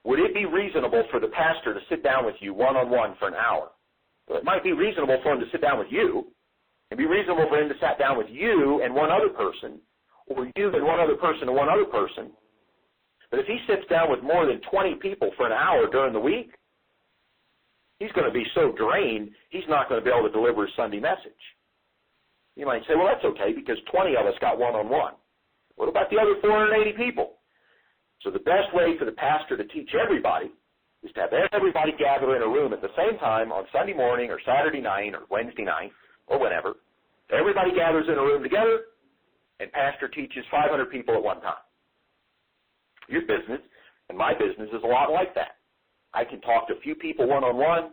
Would it be reasonable for the pastor to sit down with you one-on-one for an hour? Well, it might be reasonable for him to sit down with you. It'd be reasonable for him to sit down with you and one other person, or you and one other person and one other person. But if he sits down with more than 20 people for an hour during the week, he's going to be so drained, he's not going to be able to deliver his Sunday message. You might say, well, that's okay because 20 of us got one-on-one. What about the other 480 people? So the best way for the pastor to teach everybody is to have everybody gather in a room at the same time on Sunday morning or Saturday night or Wednesday night or whenever. Everybody gathers in a room together, and pastor teaches 500 people at one time. Your business and my business is a lot like that. I can talk to a few people one-on-one,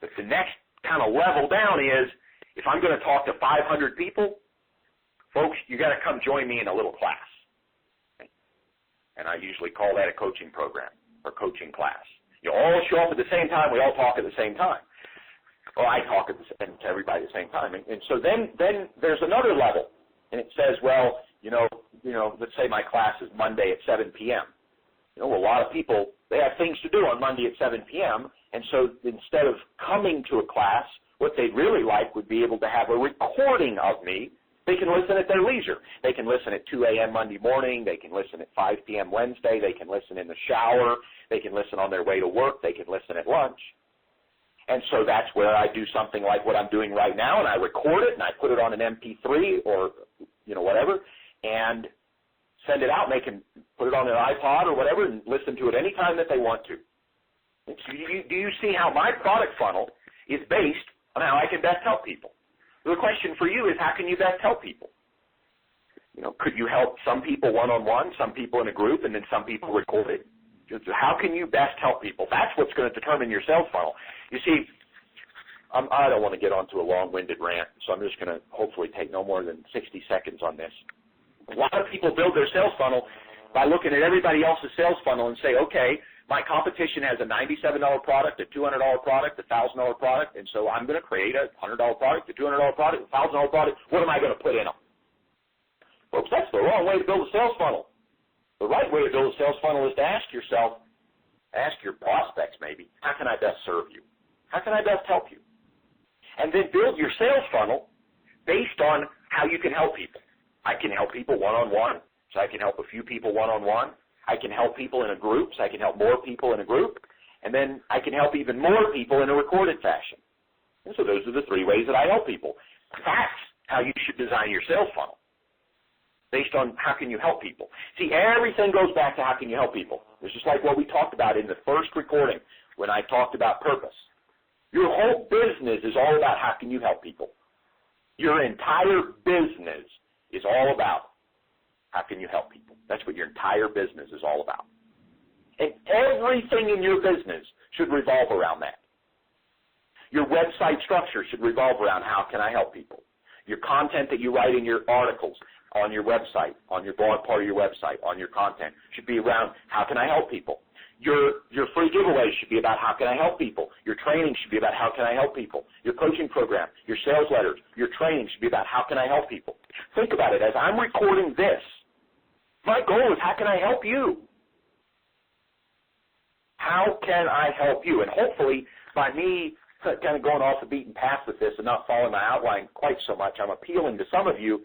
but the next kind of level down is if I'm going to talk to 500 people, folks, you got to come join me in a little class. Okay? And I usually call that a coaching program or coaching class. You all show up at the same time. We all talk at the same time. Well, I talk to everybody at the same time. And so then there's another level. And it says, well, let's say my class is Monday at 7 p.m. A lot of people, they have things to do on Monday at 7 p.m. And so instead of coming to a class, what they'd really like would be able to have a recording of me. They can listen at their leisure. They can listen at 2 a.m. Monday morning. They can listen at 5 p.m. Wednesday. They can listen in the shower. They can listen on their way to work. They can listen at lunch. And so that's where I do something like what I'm doing right now, and I record it, and I put it on an MP3 or, whatever, and send it out, and they can put it on their iPod or whatever and listen to it any time that they want to. So do you see how my product funnel is based on how I can best help people? The question for you is, how can you best help people? Could you help some people one-on-one, some people in a group, and then some people recorded? How can you best help people? That's what's going to determine your sales funnel. You see, I don't want to get onto a long-winded rant, so I'm just going to hopefully take no more than 60 seconds on this. A lot of people build their sales funnel by looking at everybody else's sales funnel and say, okay, my competition has a $97 product, a $200 product, a $1,000 product, and so I'm going to create a $100 product, a $200 product, a $1,000 product. What am I going to put in them? Folks, that's the wrong way to build a sales funnel. The right way to build a sales funnel is to ask your prospects maybe, how can I best serve you? How can I best help you? And then build your sales funnel based on how you can help people. I can help people one-on-one, so I can help a few people one-on-one. I can help people in a group, so I can help more people in a group. And then I can help even more people in a recorded fashion. And so those are the three ways that I help people. That's how you should design your sales funnel, based on how can you help people. See, everything goes back to how can you help people. It's just like what we talked about in the first recording when I talked about purpose. Your whole business is all about how can you help people. Your entire business is all about how can you help people. That's what your entire business is all about. And everything in your business should revolve around that. Your website structure should revolve around how can I help people. Your content that you write in your articles on your website, on your blog part of your website, on your content, should be around how can I help people. Your free giveaways should be about how can I help people. Your training should be about how can I help people. Your coaching program, your sales letters, your training should be about how can I help people. Think about it. As I'm recording this, my goal is how can I help you? How can I help you? And hopefully by me kind of going off the beaten path with this and not following my outline quite so much, I'm appealing to some of you.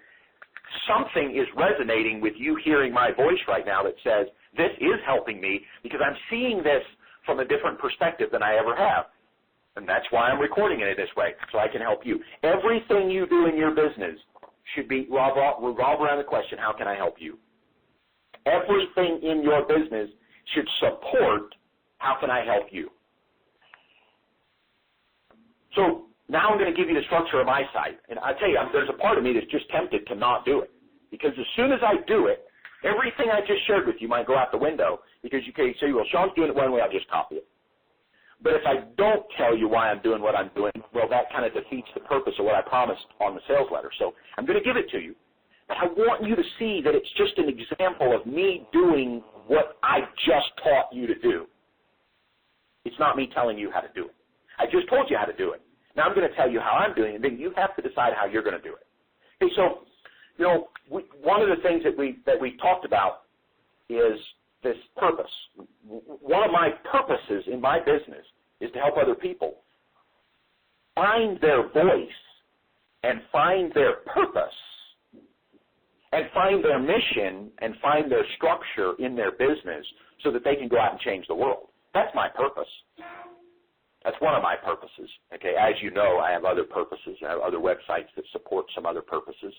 Something is resonating with you hearing my voice right now that says, this is helping me because I'm seeing this from a different perspective than I ever have. And that's why I'm recording it this way, so I can help you. Everything you do in your business should be revolve around the question, how can I help you? Everything in your business should support, how can I help you? So now I'm going to give you the structure of my site. And I tell you, there's a part of me that's just tempted to not do it. Because as soon as I do it, everything I just shared with you might go out the window because you can say, well, Sean's doing it one way, I'll just copy it. But if I don't tell you why I'm doing what I'm doing, well, that kind of defeats the purpose of what I promised on the sales letter. So I'm going to give it to you. But I want you to see that it's just an example of me doing what I just taught you to do. It's not me telling you how to do it. I just told you how to do it. Now I'm going to tell you how I'm doing it, and then you have to decide how you're going to do it. Okay, so, one of the things that we talked about is this purpose. One of my purposes in my business is to help other people find their voice and find their purpose and find their mission and find their structure in their business so that they can go out and change the world. That's my purpose. That's one of my purposes. Okay, as you know, I have other purposes. I have other websites that support some other purposes.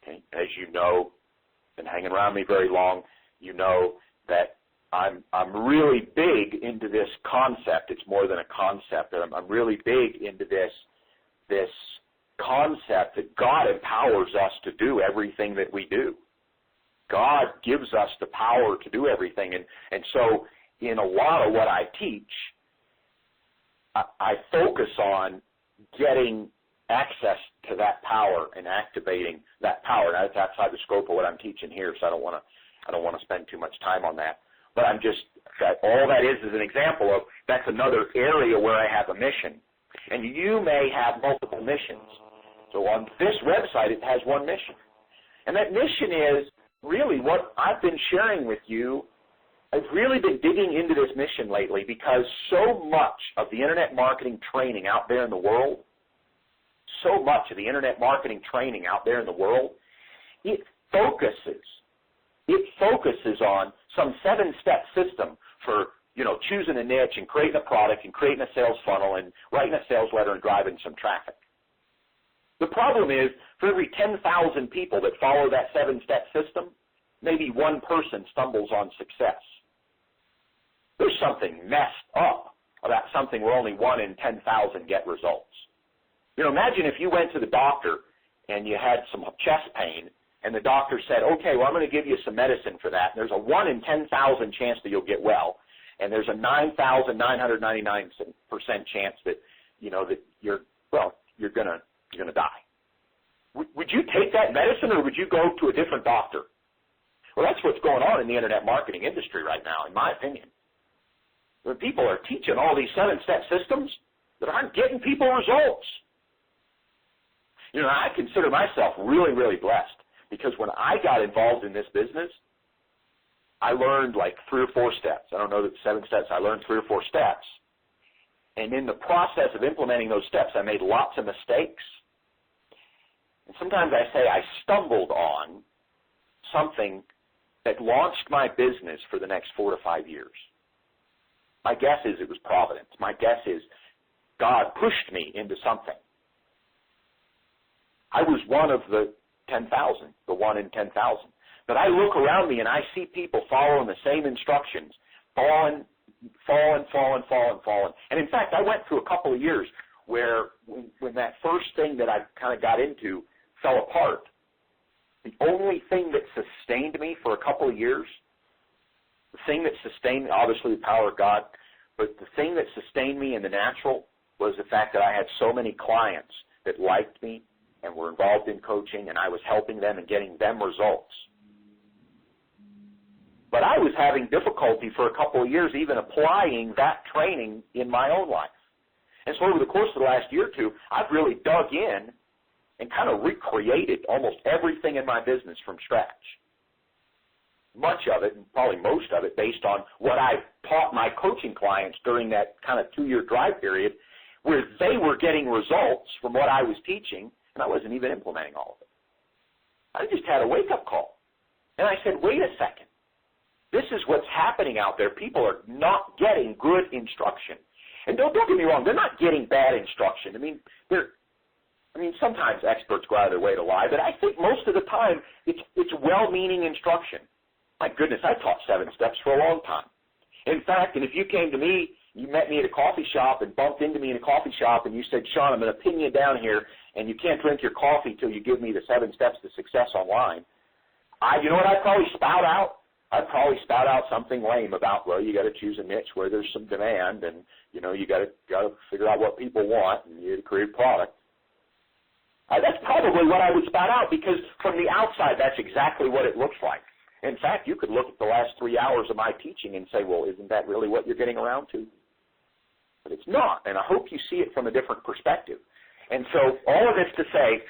Okay, as you know, been hanging around me very long, you know that I'm really big into this concept. It's more than a concept. I'm really big into this concept that God empowers us to do everything that we do. God gives us the power to do everything. And so in a lot of what I teach, I focus on getting access to that power and activating that power. Now, that's outside the scope of what I'm teaching here, so I don't want to spend too much time on that. But all that is an example of that's another area where I have a mission. And you may have multiple missions. So on this website, it has one mission. And that mission is really what I've been sharing with you. I've really been digging into this mission lately because so much of the internet marketing training out there in the world, it focuses on some 7-step system for, choosing a niche and creating a product and creating a sales funnel and writing a sales letter and driving some traffic. The problem is, for every 10,000 people that follow that 7-step system, maybe one person stumbles on success. There's something messed up about something where only 1 in 10,000 get results. Imagine if you went to the doctor and you had some chest pain and the doctor said, okay, well, I'm going to give you some medicine for that. And there's a 1 in 10,000 chance that you'll get well. And there's a 9,999% chance that, that you're going to die. Would you take that medicine or would you go to a different doctor? Well, that's what's going on in the internet marketing industry right now, in my opinion. When people are teaching all these 7-step systems that aren't getting people results. I consider myself really, really blessed because when I got involved in this business, I learned like 3 or 4 steps. I don't know that 7 steps. I learned 3 or 4 steps. And in the process of implementing those steps, I made lots of mistakes. And sometimes I say I stumbled on something that launched my business for the next 4 to 5 years. My guess is it was providence. My guess is God pushed me into something. I was one of the 10,000, the 1 in 10,000. But I look around me and I see people following the same instructions, falling. And in fact, I went through a couple of years where when that first thing that I kind of got into fell apart, the only thing that sustained me for a couple of years, the thing that sustained me, obviously the power of God, but the thing that sustained me in the natural was the fact that I had so many clients that liked me and were involved in coaching, and I was helping them and getting them results. But I was having difficulty for a couple of years even applying that training in my own life. And so over the course of the last year or two, I've really dug in and kind of recreated almost everything in my business from scratch. Much of it, and probably most of it, based on what I taught my coaching clients during that kind of 2-year drive period, where they were getting results from what I was teaching, and I wasn't even implementing all of it. I just had a wake-up call. And I said, wait a second. This is what's happening out there. People are not getting good instruction. And don't get me wrong, they're not getting bad instruction. I mean, sometimes experts go out of their way to lie, but I think most of the time it's well-meaning instruction. My goodness, I taught 7 steps for a long time. In fact, and if you came to me, you met me at a coffee shop and bumped into me in a coffee shop and you said, Sean, I'm going to pin you down here and you can't drink your coffee till you give me the 7 steps to success online. You know what I'd probably spout out? I'd probably spout out something lame about, well, you got to choose a niche where there's some demand, and you know you got to figure out what people want, and you got to create a product. That's probably what I would spout out, because from the outside, that's exactly what it looks like. In fact, you could look at the last 3 hours of my teaching and say, well, isn't that really what you're getting around to? But it's not, and I hope you see it from a different perspective. And so all of this to say,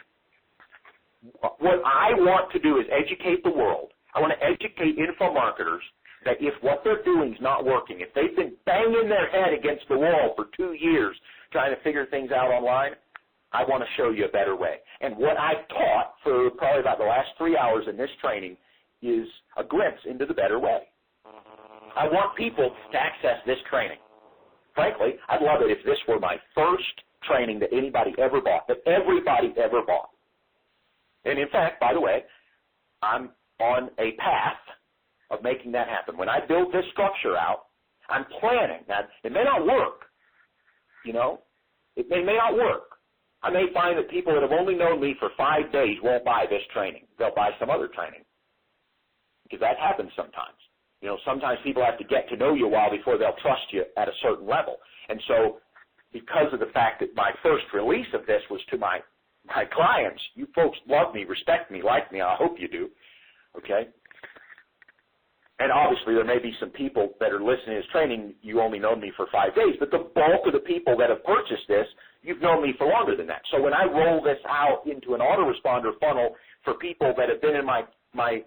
what I want to do is educate the world. I want to educate info marketers that if what they're doing is not working, if they've been banging their head against the wall for 2 years trying to figure things out online, I want to show you a better way. And what I've taught for probably about the last 3 hours in this training is a glimpse into the better way. I want people to access this training. Frankly, I'd love it if this were my first training that anybody ever bought, that everybody ever bought. And in fact, by the way, I'm on a path of making that happen. When I build this structure out, I'm planning. Now, it may not work, you know. It may not work. I may find that people that have only known me for 5 days won't buy this training. They'll buy some other training, because that happens sometimes. You know, sometimes people have to get to know you a while before they'll trust you at a certain level. And so because of the fact that my first release of this was to my clients, you folks love me, respect me, like me, I hope you do. Okay? And obviously there may be some people that are listening to this training, you only known me for 5 days, but the bulk of the people that have purchased this, you've known me for longer than that. So when I roll this out into an autoresponder funnel for people that have been in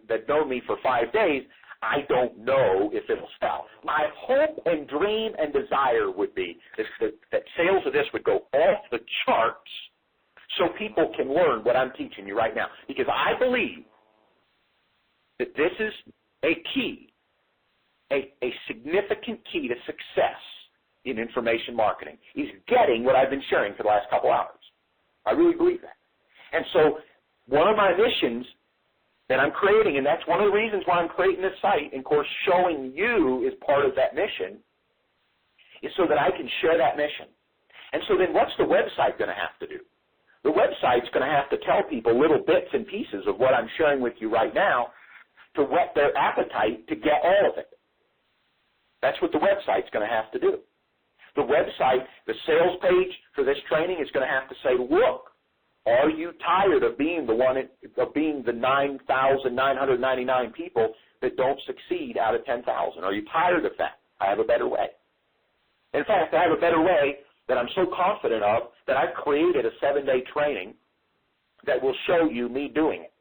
that know me for 5 days, I don't know if it'll sell. My hope and dream and desire would be that sales of this would go off the charts so people can learn what I'm teaching you right now. Because I believe that this is a key, a significant key to success in information marketing, is getting what I've been sharing for the last couple hours. I really believe that. And so one of my missions that I'm creating, and that's one of the reasons why I'm creating this site, and of course showing you is part of that mission, is so that I can share that mission. And so then what's the website going to have to do? The website's going to have to tell people little bits and pieces of what I'm sharing with you right now to whet their appetite to get all of it. That's what the website's going to have to do. The website, the sales page for this training is going to have to say, look, are you tired of being the 9,999 people that don't succeed out of 10,000? Are you tired of that? I have a better way. In fact, I have a better way that I'm so confident of that I've created a 7-day training that will show you me doing it.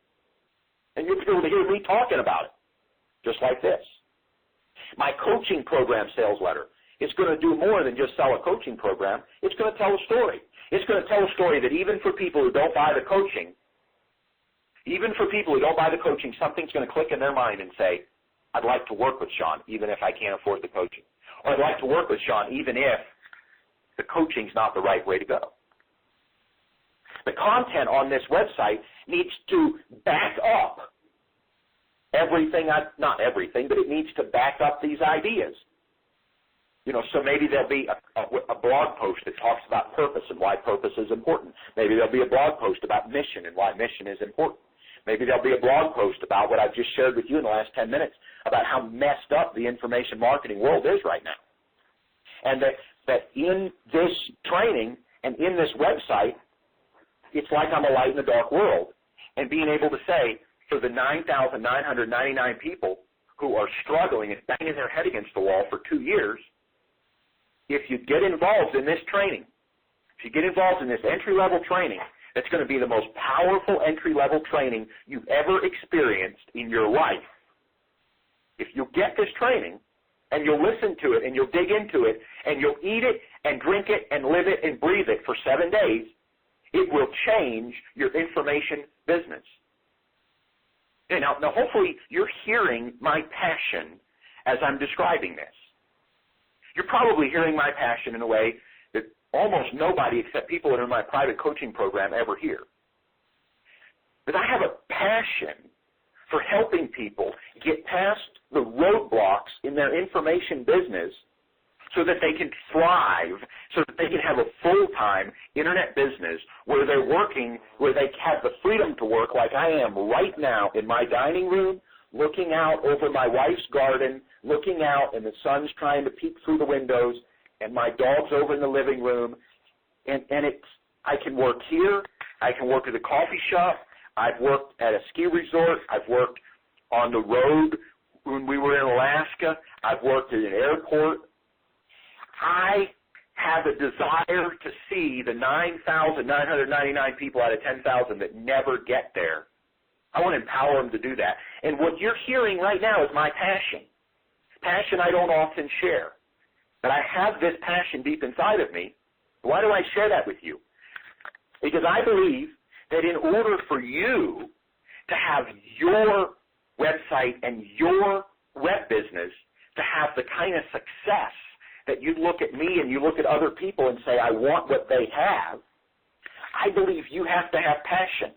And you'll be able to hear me talking about it, just like this. My coaching program sales letter is going to do more than just sell a coaching program. It's going to tell a story. It's going to tell a story that even for people who don't buy the coaching, something's going to click in their mind and say, I'd like to work with Sean even if I can't afford the coaching. Or I'd like to work with Sean even if the coaching's not the right way to go. The content on this website needs to back up everything, not everything, but it needs to back up these ideas. So maybe there'll be a blog post that talks about purpose and why purpose is important. Maybe there'll be a blog post about mission and why mission is important. Maybe there'll be a blog post about what I've just shared with you in the last 10 minutes about how messed up the information marketing world is right now. And that in this training and in this website, it's like I'm a light in the dark world. And being able to say, for the 9,999 people who are struggling and banging their head against the wall for 2 years, if you get involved in this training, if you get involved in this entry-level training, it's going to be the most powerful entry-level training you've ever experienced in your life. If you get this training and you'll listen to it and you'll dig into it and you'll eat it and drink it and live it and breathe it for 7 days, it will change your information business. Now, hopefully you're hearing my passion as I'm describing this. You're probably hearing my passion in a way that almost nobody except people that are in my private coaching program ever hear. But I have a passion for helping people get past the roadblocks in their information business so that they can thrive, so that they can have a full-time internet business where they're working, where they have the freedom to work like I am right now in my dining room, looking out over my wife's garden, looking out, and the sun's trying to peek through the windows, and my dog's over in the living room, and I can work here, I can work at a coffee shop, I've worked at a ski resort, I've worked on the road when we were in Alaska, I've worked at an airport. I have a desire to see the 9,999 people out of 10,000 that never get there. I want to empower them to do that. And what you're hearing right now is my passion. Passion I don't often share. But I have this passion deep inside of me. Why do I share that with you? Because I believe that in order for you to have your website and your web business to have the kind of success that you look at me and you look at other people and say, I want what they have, I believe you have to have passion.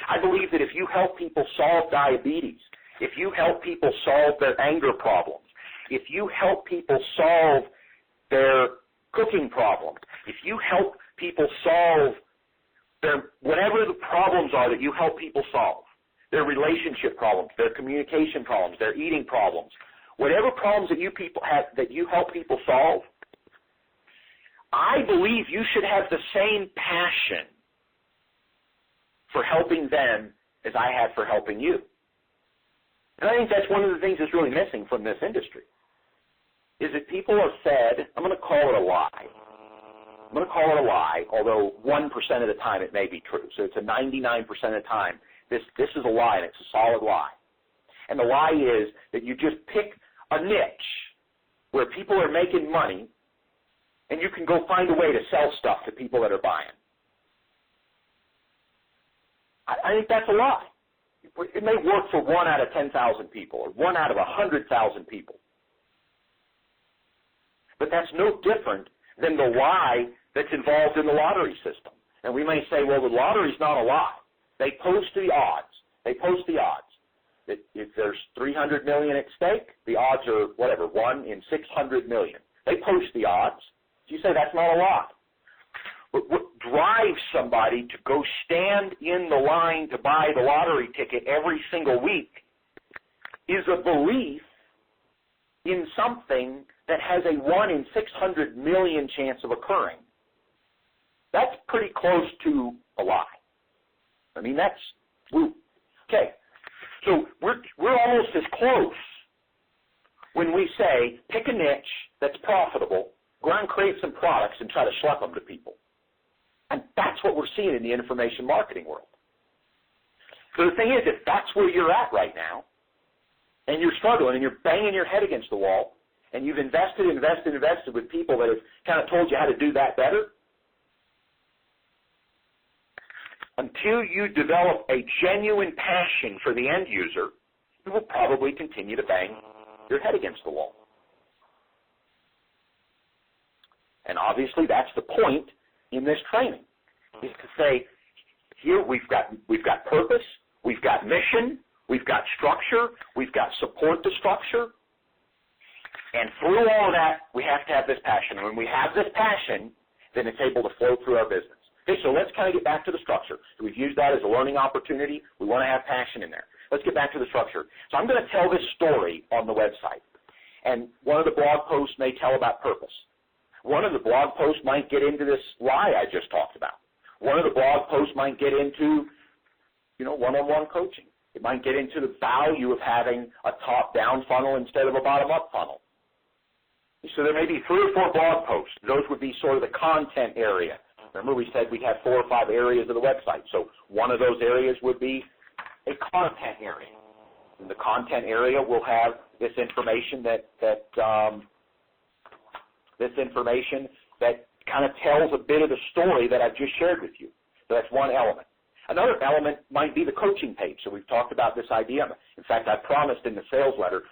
I believe that if you help people solve diabetes, if you help people solve their anger problems, if you help people solve their cooking problems, if you help people solve their whatever the problems are that you help people solve, their relationship problems, their communication problems, their eating problems, whatever problems that you people have that you help people solve, I believe you should have the same passion for helping them as I have for helping you. And I think that's one of the things that's really missing from this industry, is that people are fed, I'm going to call it a lie. I'm going to call it a lie, although 1% of the time it may be true. So it's a 99% of the time, this is a lie, and it's a solid lie. And the lie is that you just pick a niche where people are making money, and you can go find a way to sell stuff to people that are buying. I think that's a lie. It may work for 1 out of 10,000 people or 1 out of 100,000 people. But that's no different than the lie that's involved in the lottery system. And we may say, well, the lottery's not a lie. They post the odds. They post the odds. If there's 300 million at stake, the odds are, 1 in 600 million. They post the odds. So you say that's not a lie. But what drives somebody to go stand in the line to buy the lottery ticket every single week is a belief in something that has a 1 in 600 million chance of occurring. That's pretty close to a lie. I mean, that's, okay. So we're almost as close when we say, pick a niche that's profitable, go out and create some products and try to schlep them to people. And that's what we're seeing in the information marketing world. So the thing is, if that's where you're at right now, and you're struggling and you're banging your head against the wall, and you've invested with people that have kind of told you how to do that better, until you develop a genuine passion for the end user, you will probably continue to bang your head against the wall. And obviously that's the point in this training, is to say, here we've got purpose, we've got mission, we've got structure, we've got support to structure, and through all of that, we have to have this passion. And when we have this passion, then it's able to flow through our business. Okay, so let's kind of get back to the structure. So we've used that as a learning opportunity. We want to have passion in there. Let's get back to the structure. So I'm going to tell this story on the website. And one of the blog posts may tell about purpose. One of the blog posts might get into this lie I just talked about. One of the blog posts might get into, one-on-one coaching. It might get into the value of having a top-down funnel instead of a bottom-up funnel. So there may be 3 or 4 blog posts. Those would be sort of the content area. Remember, we said we'd have 4 or 5 areas of the website. So one of those areas would be a content area. In the content area, we'll have this information that kind of tells a bit of the story that I've just shared with you. So that's one element. Another element might be the coaching page. So we've talked about this idea. In fact, I promised in the sales letter.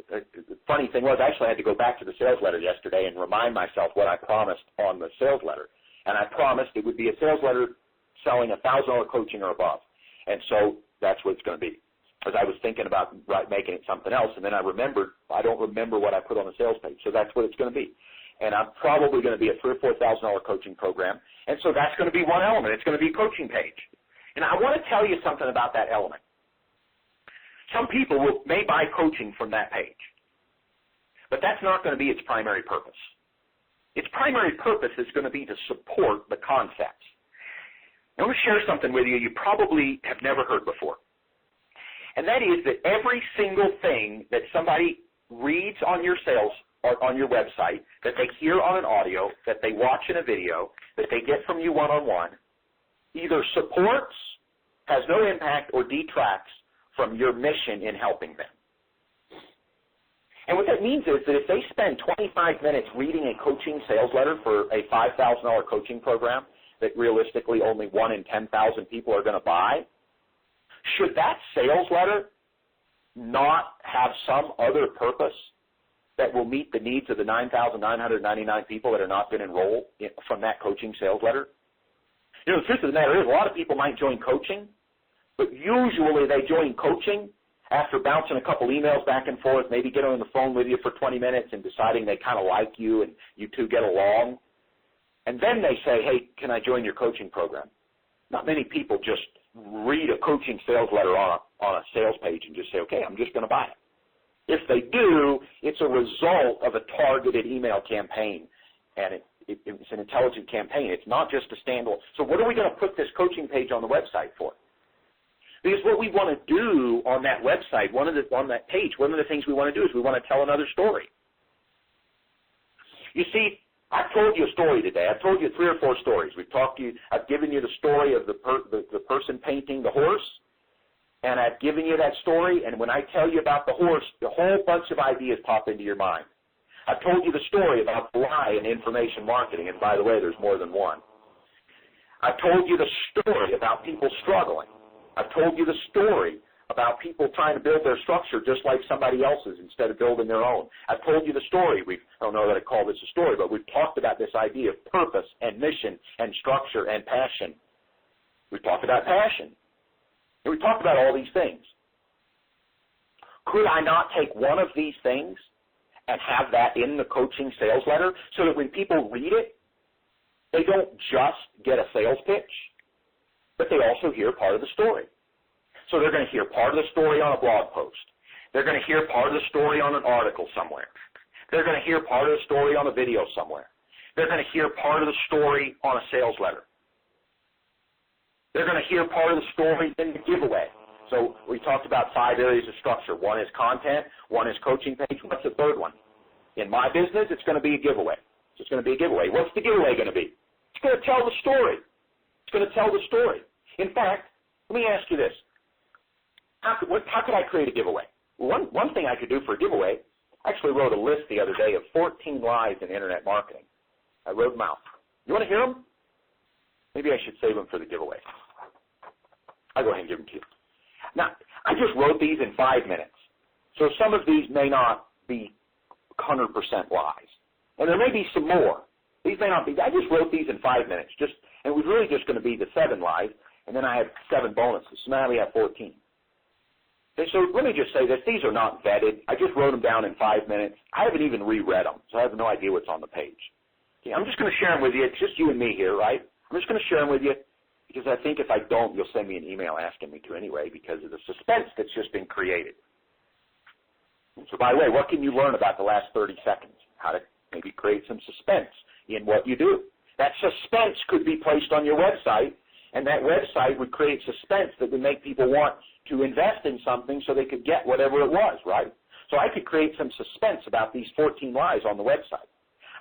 The funny thing was, actually, I had to go back to the sales letter yesterday and remind myself what I promised on the sales letter. And I promised it would be a sales letter selling $1,000 coaching or above. And so that's what it's going to be. Because I was thinking about making it something else, and then I don't remember what I put on the sales page. So that's what it's going to be. And I'm probably going to be a $3,000 or $4,000 coaching program. And so that's going to be one element. It's going to be a coaching page. And I want to tell you something about that element. Some people may buy coaching from that page. But that's not going to be its primary purpose. Its primary purpose is going to be to support the concepts. I want to share something with you probably have never heard before. And that is that every single thing that somebody reads on your on your website, that they hear on an audio, that they watch in a video, that they get from you one-on-one, either supports, has no impact, or detracts from your mission in helping them. And what that means is that if they spend 25 minutes reading a coaching sales letter for a $5,000 coaching program that realistically only 1 in 10,000 people are going to buy, should that sales letter not have some other purpose that will meet the needs of the 9,999 people that are not going to enroll from that coaching sales letter? The truth of the matter is a lot of people might join coaching, but usually they join coaching after bouncing a couple emails back and forth, maybe getting on the phone with you for 20 minutes and deciding they kind of like you and you two get along. And then they say, hey, can I join your coaching program? Not many people just read a coaching sales letter on a sales page and just say, okay, I'm just going to buy it. If they do, it's a result of a targeted email campaign, and it's an intelligent campaign. It's not just a standalone. So what are we going to put this coaching page on the website for? Because what we want to do on that website, on that page, one of the things we want to do is we want to tell another story. You see, I've told you a story today. I've told you 3 or 4 stories. I've given you the story of the person painting the horse, and I've given you that story, and when I tell you about the horse, a whole bunch of ideas pop into your mind. I've told you the story about the lie in information marketing, and by the way, there's more than one. I've told you the story about people struggling. I've told you the story about people trying to build their structure just like somebody else's instead of building their own. I've told you the story. I don't know that I call this a story, but we've talked about this idea of purpose and mission and structure and passion. We've talked about passion. And we've talked about all these things. Could I not take one of these things and have that in the coaching sales letter so that when people read it, they don't just get a sales pitch, but they also hear part of the story. So they're going to hear part of the story on a blog post. They're going to hear part of the story on an article somewhere. They're going to hear part of the story on a video somewhere. They're going to hear part of the story on a sales letter. They're going to hear part of the story in the giveaway. So we talked about 5 areas of structure. One is content. One is coaching page. What's the third one? In my business, it's going to be a giveaway. It's going to be a giveaway. What's the giveaway going to be? It's going to tell the story. It's going to tell the story. In fact, let me ask you this. How could I create a giveaway? Well, one thing I could do for a giveaway I actually wrote a list the other day of 14 lies in internet marketing. I wrote them out. You want to hear them? Maybe I should save them for the giveaway. I'll go ahead and give them to you. Now, I just wrote these in 5 minutes. So some of these may not be 100% lies. And there may be some more. These may not be. I just wrote these in 5 minutes. And it was really just going to be the 7 lies, and then I had 7 bonuses. So now we have 14. Okay, so let me just say this. These are not vetted. I just wrote them down in 5 minutes. I haven't even reread them, so I have no idea what's on the page. Okay, I'm just going to share them with you. It's just you and me here, right? I'm just going to share them with you because I think if I don't, you'll send me an email asking me to anyway because of the suspense that's just been created. So by the way, what can you learn about the last 30 seconds? How to maybe create some suspense in what you do. That suspense could be placed on your website, and that website would create suspense that would make people want to invest in something so they could get whatever it was, right? So I could create some suspense about these 14 lies on the website.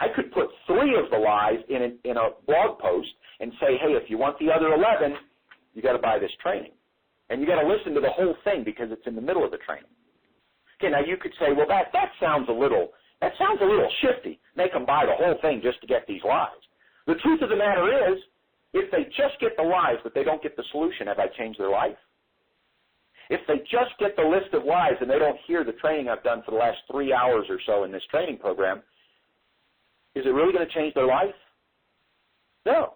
I could put 3 of the lies in a blog post and say, hey, if you want the other 11, you got to buy this training. And you got to listen to the whole thing because it's in the middle of the training. Okay, now you could say, well, that sounds a little shifty. Make them buy the whole thing just to get these lies. The truth of the matter is, if they just get the lies but they don't get the solution, have I changed their life? If they just get the list of lies and they don't hear the training I've done for the last 3 hours or so in this training program, is it really going to change their life? No.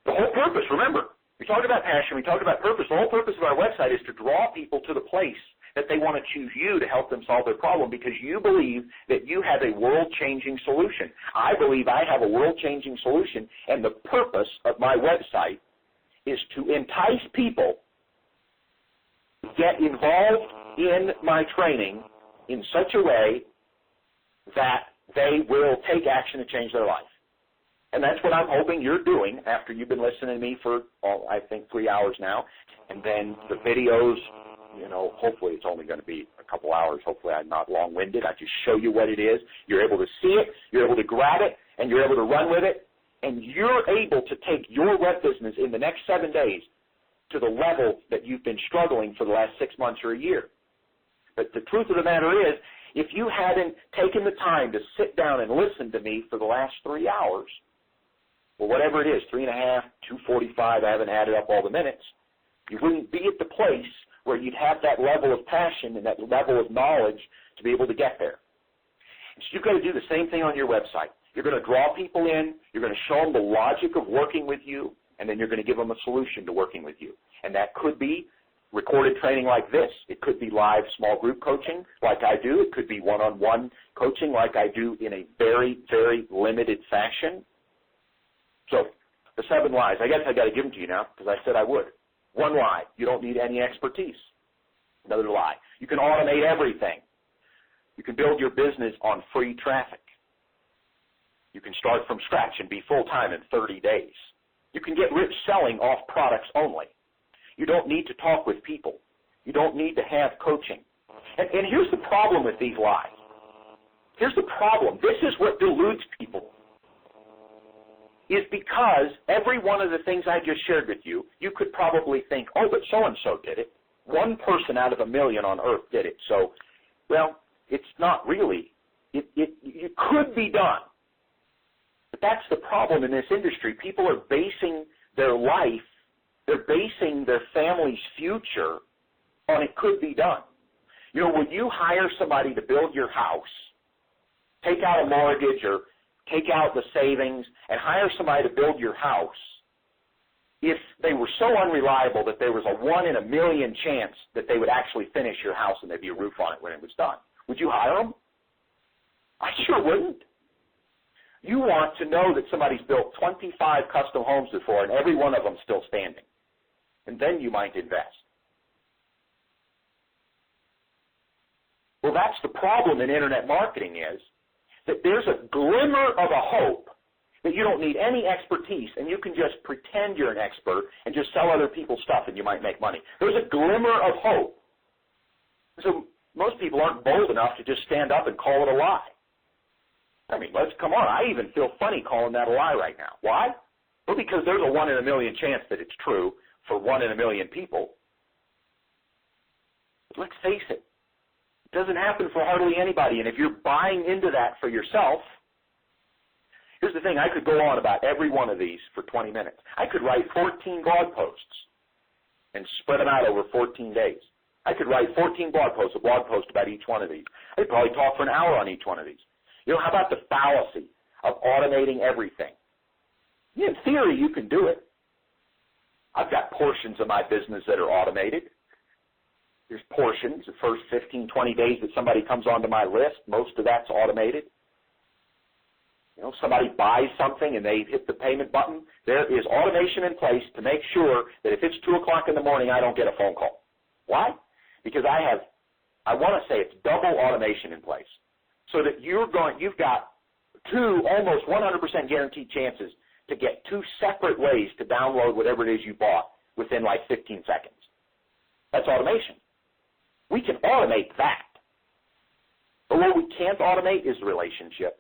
The whole purpose, remember, we talked about passion, we talked about purpose. The whole purpose of our website is to draw people to the place that they want to choose you to help them solve their problem because you believe that you have a world-changing solution. I believe I have a world-changing solution, and the purpose of my website is to entice people to get involved in my training in such a way that they will take action to change their life. And that's what I'm hoping you're doing after you've been listening to me for, I think, 3 hours now. And then the videos, hopefully it's only going to be a couple hours. Hopefully I'm not long-winded. I just show you what it is. You're able to see it. You're able to grab it. And you're able to run with it. And you're able to take your web business in the next 7 days to the level that you've been struggling for the last 6 months or a year. But the truth of the matter is, if you hadn't taken the time to sit down and listen to me for the last 3 hours, or whatever it is, 3.5, 2:45, I haven't added up all the minutes, you wouldn't be at the place where you'd have that level of passion and that level of knowledge to be able to get there. So you've got to do the same thing on your website. You're going to draw people in, you're going to show them the logic of working with you, and then you're going to give them a solution to working with you. And that could be recorded training like this. It could be live small group coaching like I do. It could be one-on-one coaching like I do in a very, very limited fashion. So the 7 lies, I guess I got to give them to you now because I said I would. 1 lie, you don't need any expertise. Another lie, you can automate everything. You can build your business on free traffic. You can start from scratch and be full-time in 30 days. You can get rich selling off products only. You don't need to talk with people. You don't need to have coaching. And here's the problem with these lies. Here's the problem. This is what deludes people. Is because every one of the things I just shared with you, you could probably think, oh, but so-and-so did it. 1 person out of 1 million on earth did it. So, well, it's not really. It could be done. But that's the problem in this industry. People are basing their life, they're basing their family's future on it could be done. When you hire somebody to build your house, take out a mortgage or take out the savings and hire somebody to build your house, if they were so unreliable that there was a 1 in 1 million chance that they would actually finish your house and there'd be a roof on it when it was done, would you hire them? I sure wouldn't. You want to know that somebody's built 25 custom homes before and every one of them still standing. And then you might invest. Well, that's the problem in internet marketing is that there's a glimmer of a hope that you don't need any expertise and you can just pretend you're an expert and just sell other people's stuff and you might make money. There's a glimmer of hope. So most people aren't bold enough to just stand up and call it a lie. I mean, come on. I even feel funny calling that a lie right now. Why? Well, because there's a 1 in 1 million chance that it's true for 1 in 1 million people. But let's face it. It doesn't happen for hardly anybody. And if you're buying into that for yourself, here's the thing. I could go on about every one of these for 20 minutes. I could write 14 blog posts and spread them out over 14 days. I could write 14 blog posts, a blog post about each one of these. I'd probably talk for an hour on each one of these. You know, how about the fallacy of automating everything? In theory, you can do it. I've got portions of my business that are automated. There's portions, the first 15, 20 days that somebody comes onto my list, most of that's automated. You know, somebody buys something and they hit the payment button, there is automation in place to make sure that if it's 2 o'clock in the morning, I don't get a phone call. Why? Because I want to say it's double automation in place. So that you've got 2 almost 100% guaranteed chances to get 2 separate ways to download whatever it is you bought within like 15 seconds. That's automation. We can automate that. But what we can't automate is the relationship.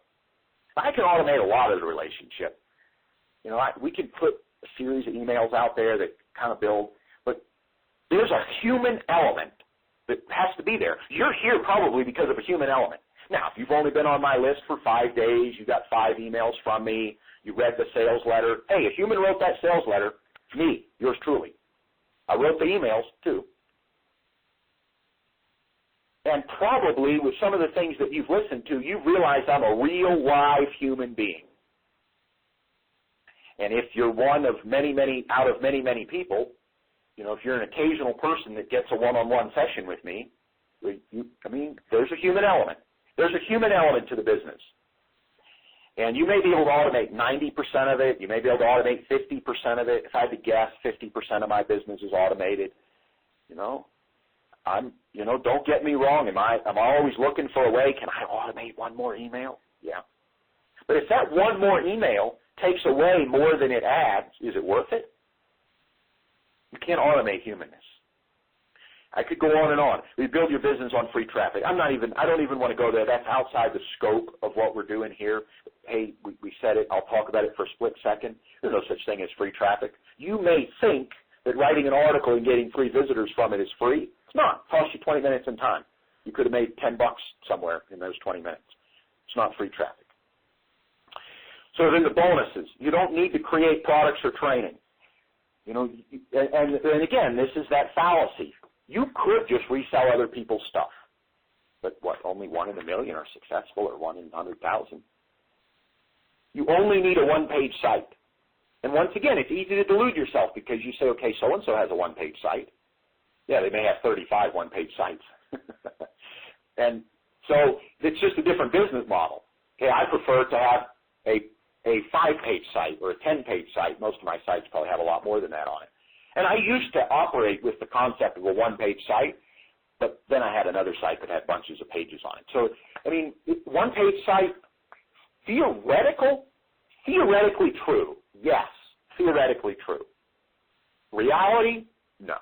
I can automate a lot of the relationship. You know, we can put a series of emails out there that kind of build, but there's a human element that has to be there. You're here probably because of a human element. Now, if you've only been on my list for 5 days, you got 5 emails from me, you read the sales letter. Hey, a human wrote that sales letter. Me, yours truly. I wrote the emails too. And probably with some of the things that you've listened to, you've realized I'm a real, live human being. And if you're one of many, out of many, many people, you know, if you're an occasional person that gets a one-on-one session with me, there's a human element. There's a human element to the business. And you may be able to automate 90% of it. You may be able to automate 50% of it. If I had to guess, 50% of my business is automated. Don't get me wrong. Am I always looking for a way? Can I automate one more email? Yeah. But if that one more email takes away more than it adds, is it worth it? You can't automate humanness. I could go on and on. We build your business on free traffic. I don't even want to go there. That's outside the scope of what we're doing here. Hey, we said it. I'll talk about it for a split second. There's no such thing as free traffic. You may think that writing an article and getting free visitors from it is free. It's not. It costs you 20 minutes in time. You could have made $10 somewhere in those 20 minutes. It's not free traffic. So then the bonuses. You don't need to create products or training. And again, this is that fallacy. You could just resell other people's stuff. But only 1 in a million are successful, or 1 in 100,000. You only need a one-page site. And once again, it's easy to delude yourself because you say, okay, so-and-so has a one-page site. Yeah, they may have 35 one-page sites. And so it's just a different business model. Okay, I prefer to have a 5-page site or a 10-page site. Most of my sites probably have a lot more than that on it. And I used to operate with the concept of a one-page site, but then I had another site that had bunches of pages on it. So, one-page site, theoretically true. Yes, theoretically true. Reality, no.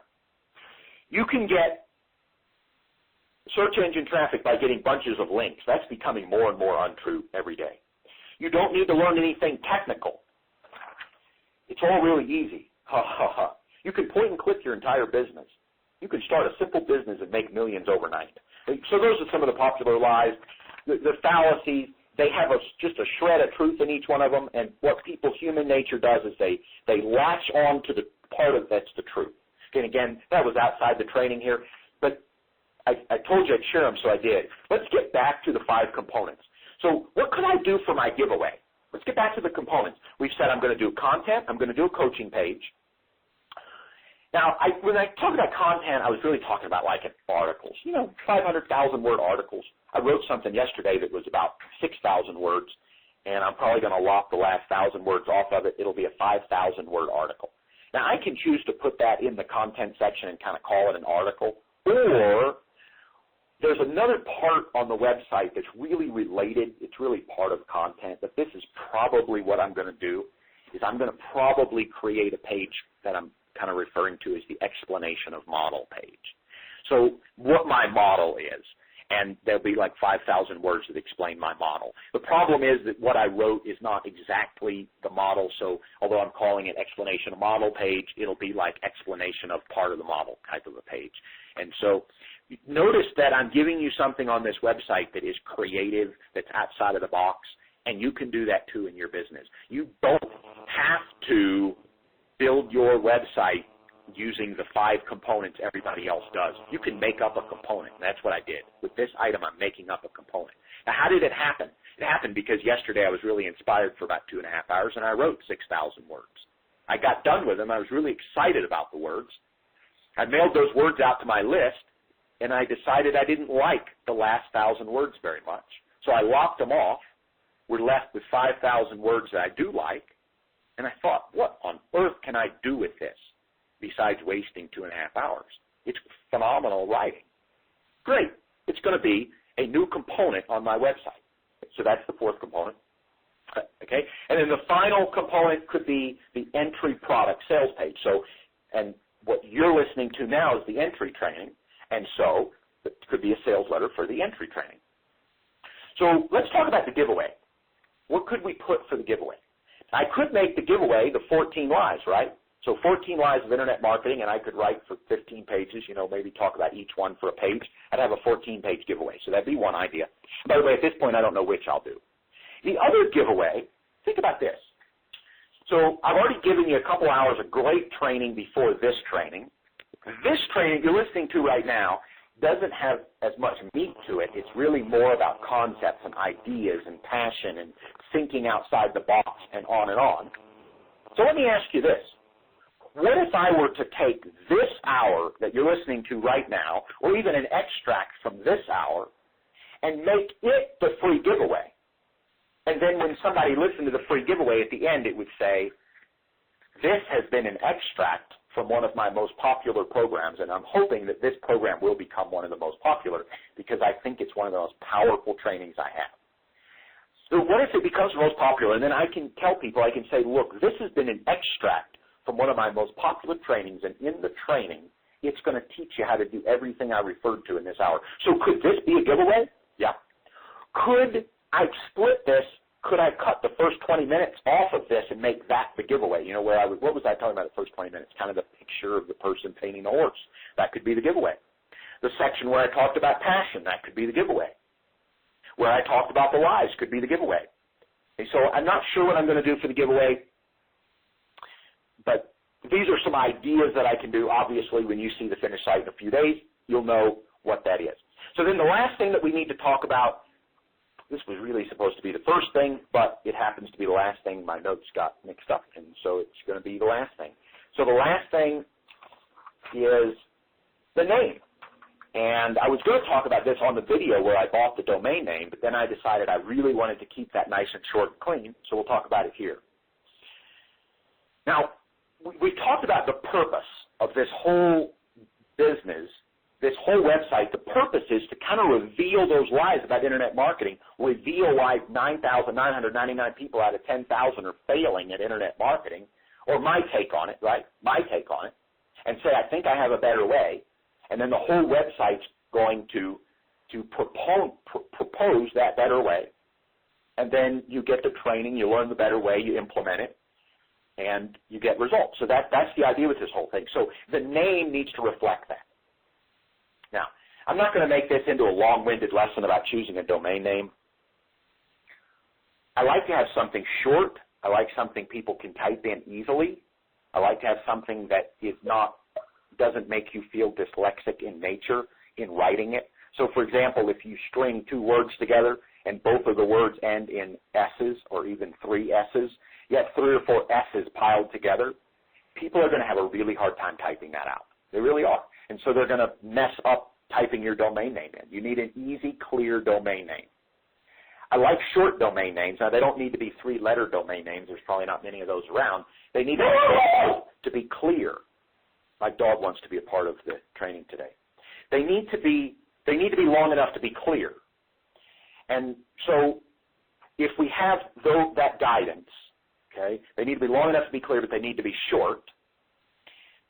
You can get search engine traffic by getting bunches of links. That's becoming more and more untrue every day. You don't need to learn anything technical. It's all really easy. You can point and click your entire business. You can start a simple business and make millions overnight. So those are some of the popular lies. The fallacies, they have just a shred of truth in each one of them, and what human nature does is they latch on to the part of that's the truth. And again, that was outside the training here, but I told you I'd share them, so I did. Let's get back to the 5 components. So what could I do for my giveaway? Let's get back to the components. We've said I'm going to do content. I'm going to do a coaching page. Now, when I talk about content, I was really talking about like articles, 500,000-word articles. I wrote something yesterday that was about 6,000 words, and I'm probably going to lop the last 1,000 words off of it. It'll be a 5,000-word article. Now, I can choose to put that in the content section and kind of call it an article, or there's another part on the website that's really related. It's really part of content, but this is probably what I'm going to do, is I'm going to probably create a page that I'm kind of referring to as the explanation of model page. So what my model is, and there'll be like 5,000 words that explain my model. The problem is that what I wrote is not exactly the model, so although I'm calling it explanation of model page, it'll be like explanation of part of the model type of a page. And so notice that I'm giving you something on this website that is creative, that's outside of the box, and you can do that too in your business. You don't have to build your website using the 5 components everybody else does. You can make up a component, and that's what I did. With this item, I'm making up a component. Now, how did it happen? It happened because yesterday I was really inspired for about 2.5 hours, and I wrote 6,000 words. I got done with them. I was really excited about the words. I mailed those words out to my list, and I decided I didn't like the last 1,000 words very much. So I locked them off. We're left with 5,000 words that I do like, and I thought, what on earth can I do with this besides wasting 2.5 hours? It's phenomenal writing. Great. It's going to be a new component on my website. So that's the 4th component. Okay? And then the final component could be the entry product sales page. So, and what you're listening to now is the entry training, and so it could be a sales letter for the entry training. So let's talk about the giveaway. What could we put for the giveaway? I could make the giveaway the 14 lies, right? So 14 lies of internet marketing, and I could write for 15 pages, maybe talk about each one for a page. I'd have a 14-page giveaway. So that'd be one idea. By the way, at this point, I don't know which I'll do. The other giveaway, think about this. So I've already given you a couple hours of great training before this training. This training you're listening to right now doesn't have as much meat to it. It's really more about concepts and ideas and passion and thinking outside the box and on and on. So let me ask you this. What if I were to take this hour that you're listening to right now, or even an extract from this hour, and make it the free giveaway? And then when somebody listened to the free giveaway at the end, it would say, this has been an extract from one of my most popular programs, and I'm hoping that this program will become one of the most popular because I think it's one of the most powerful trainings I have. So what if it becomes the most popular? And then I can tell people, I can say, look, this has been an extract from one of my most popular trainings, and in the training, it's going to teach you how to do everything I referred to in this hour. So could this be a giveaway? Yeah. Could I split this? Could I cut the first 20 minutes off of this and make that the giveaway? What was I talking about the first 20 minutes? Kind of the picture of the person painting the horse. That could be the giveaway. The section where I talked about passion, that could be the giveaway. Where I talked about the lies could be the giveaway. Okay, so I'm not sure what I'm going to do for the giveaway, but these are some ideas that I can do. Obviously, when you see the finished site in a few days, you'll know what that is. So then the last thing that we need to talk about, this was really supposed to be the first thing, but it happens to be the last thing. My notes got mixed up, and so it's going to be the last thing. So the last thing is the name. And I was going to talk about this on the video where I bought the domain name, but then I decided I really wanted to keep that nice and short and clean, so we'll talk about it here. Now, we've talked about the purpose of this whole business, this whole website. The purpose is to kind of reveal those lies about internet marketing, reveal why 9,999 people out of 10,000 are failing at internet marketing, or my take on it, right? My take on it, and say, I think I have a better way. And then the whole website's going to propose that better way. And then you get the training, you learn the better way, you implement it, and you get results. So that's the idea with this whole thing. So the name needs to reflect that. Now, I'm not going to make this into a long-winded lesson about choosing a domain name. I like to have something short. I like something people can type in easily. I like to have something that doesn't make you feel dyslexic in nature in writing it. So, for example, if you string 2 words together and both of the words end in S's or even 3 S's, you have 3 or 4 S's piled together, people are going to have a really hard time typing that out. They really are. And so they're going to mess up typing your domain name in. You need an easy, clear domain name. I like short domain names. Now, they don't need to be 3-letter domain names. There's probably not many of those around. They need to be clear. My dog wants to be a part of the training today. They need to be long enough to be clear. And so if we have that guidance, okay, they need to be long enough to be clear, but they need to be short,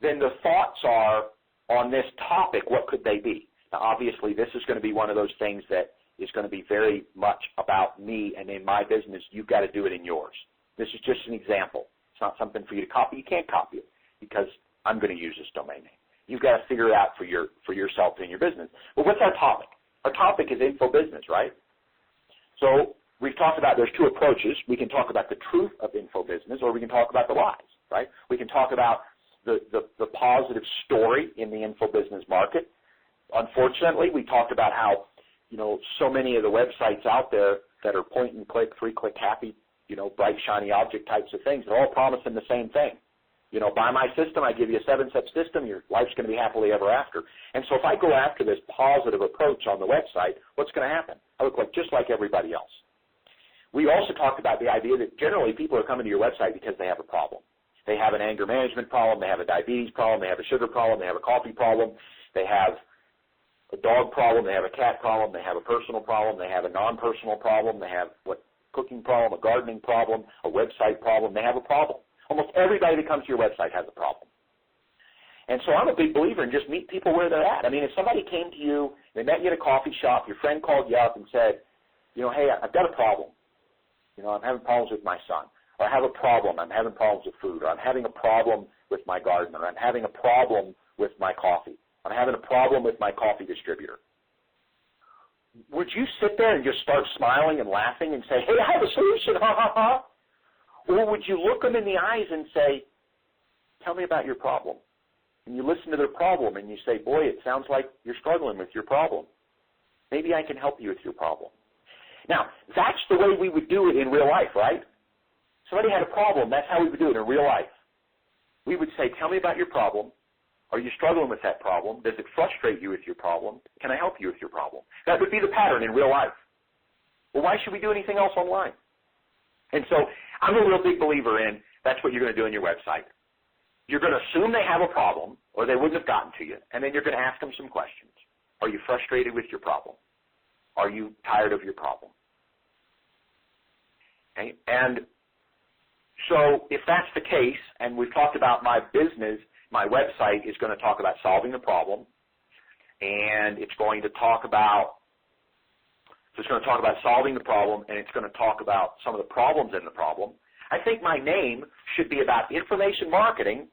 then the thoughts are on this topic, what could they be? Now, obviously, this is going to be one of those things that is going to be very much about me and in my business. You've got to do it in yours. This is just an example. It's not something for you to copy. You can't copy it because I'm going to use this domain name. You've got to figure it out for yourself and your business. But what's our topic? Our topic is info business, right? So we've talked about there's two approaches. We can talk about the truth of info business, or we can talk about the lies, right? We can talk about the positive story in the info business market. Unfortunately, we talked about how, so many of the websites out there that are point and click, 3-click happy, bright, shiny object types of things, they're all promising the same thing. Buy my system, I give you a 7-step system, your life's going to be happily ever after. And so if I go after this positive approach on the website, what's going to happen? I look just like everybody else. We also talked about the idea that generally people are coming to your website because they have a problem. They have an anger management problem, they have a diabetes problem, they have a sugar problem, they have a coffee problem, they have a dog problem, they have a cat problem, they have a personal problem, they have a non-personal problem, they have a cooking problem, a gardening problem, a website problem, they have a problem. Almost everybody that comes to your website has a problem. And so I'm a big believer in just meet people where they're at. I mean, if somebody came to you, they met you at a coffee shop, your friend called you up and said, hey, I've got a problem. I'm having problems with my son. Or I have a problem, I'm having problems with food. Or I'm having a problem with my garden. Or I'm having a problem with my coffee. I'm having a problem with my coffee distributor. Would you sit there and just start smiling and laughing and say, hey, I have a solution, ha, ha, ha? Or would you look them in the eyes and say, tell me about your problem? And you listen to their problem and you say, boy, it sounds like you're struggling with your problem. Maybe I can help you with your problem. Now, that's the way we would do it in real life, right? Somebody had a problem. That's how we would do it in real life. We would say, tell me about your problem. Are you struggling with that problem? Does it frustrate you with your problem? Can I help you with your problem? That would be the pattern in real life. Well, why should we do anything else online? And so I'm a real big believer in that's what you're going to do on your website. You're going to assume they have a problem or they wouldn't have gotten to you, and then you're going to ask them some questions. Are you frustrated with your problem? Are you tired of your problem? Okay? And so if that's the case, and we've talked about my business, my website is going to talk about solving the problem, and it's going to talk about solving the problem, and it's going to talk about some of the problems in the problem. I think my name should be about information marketing,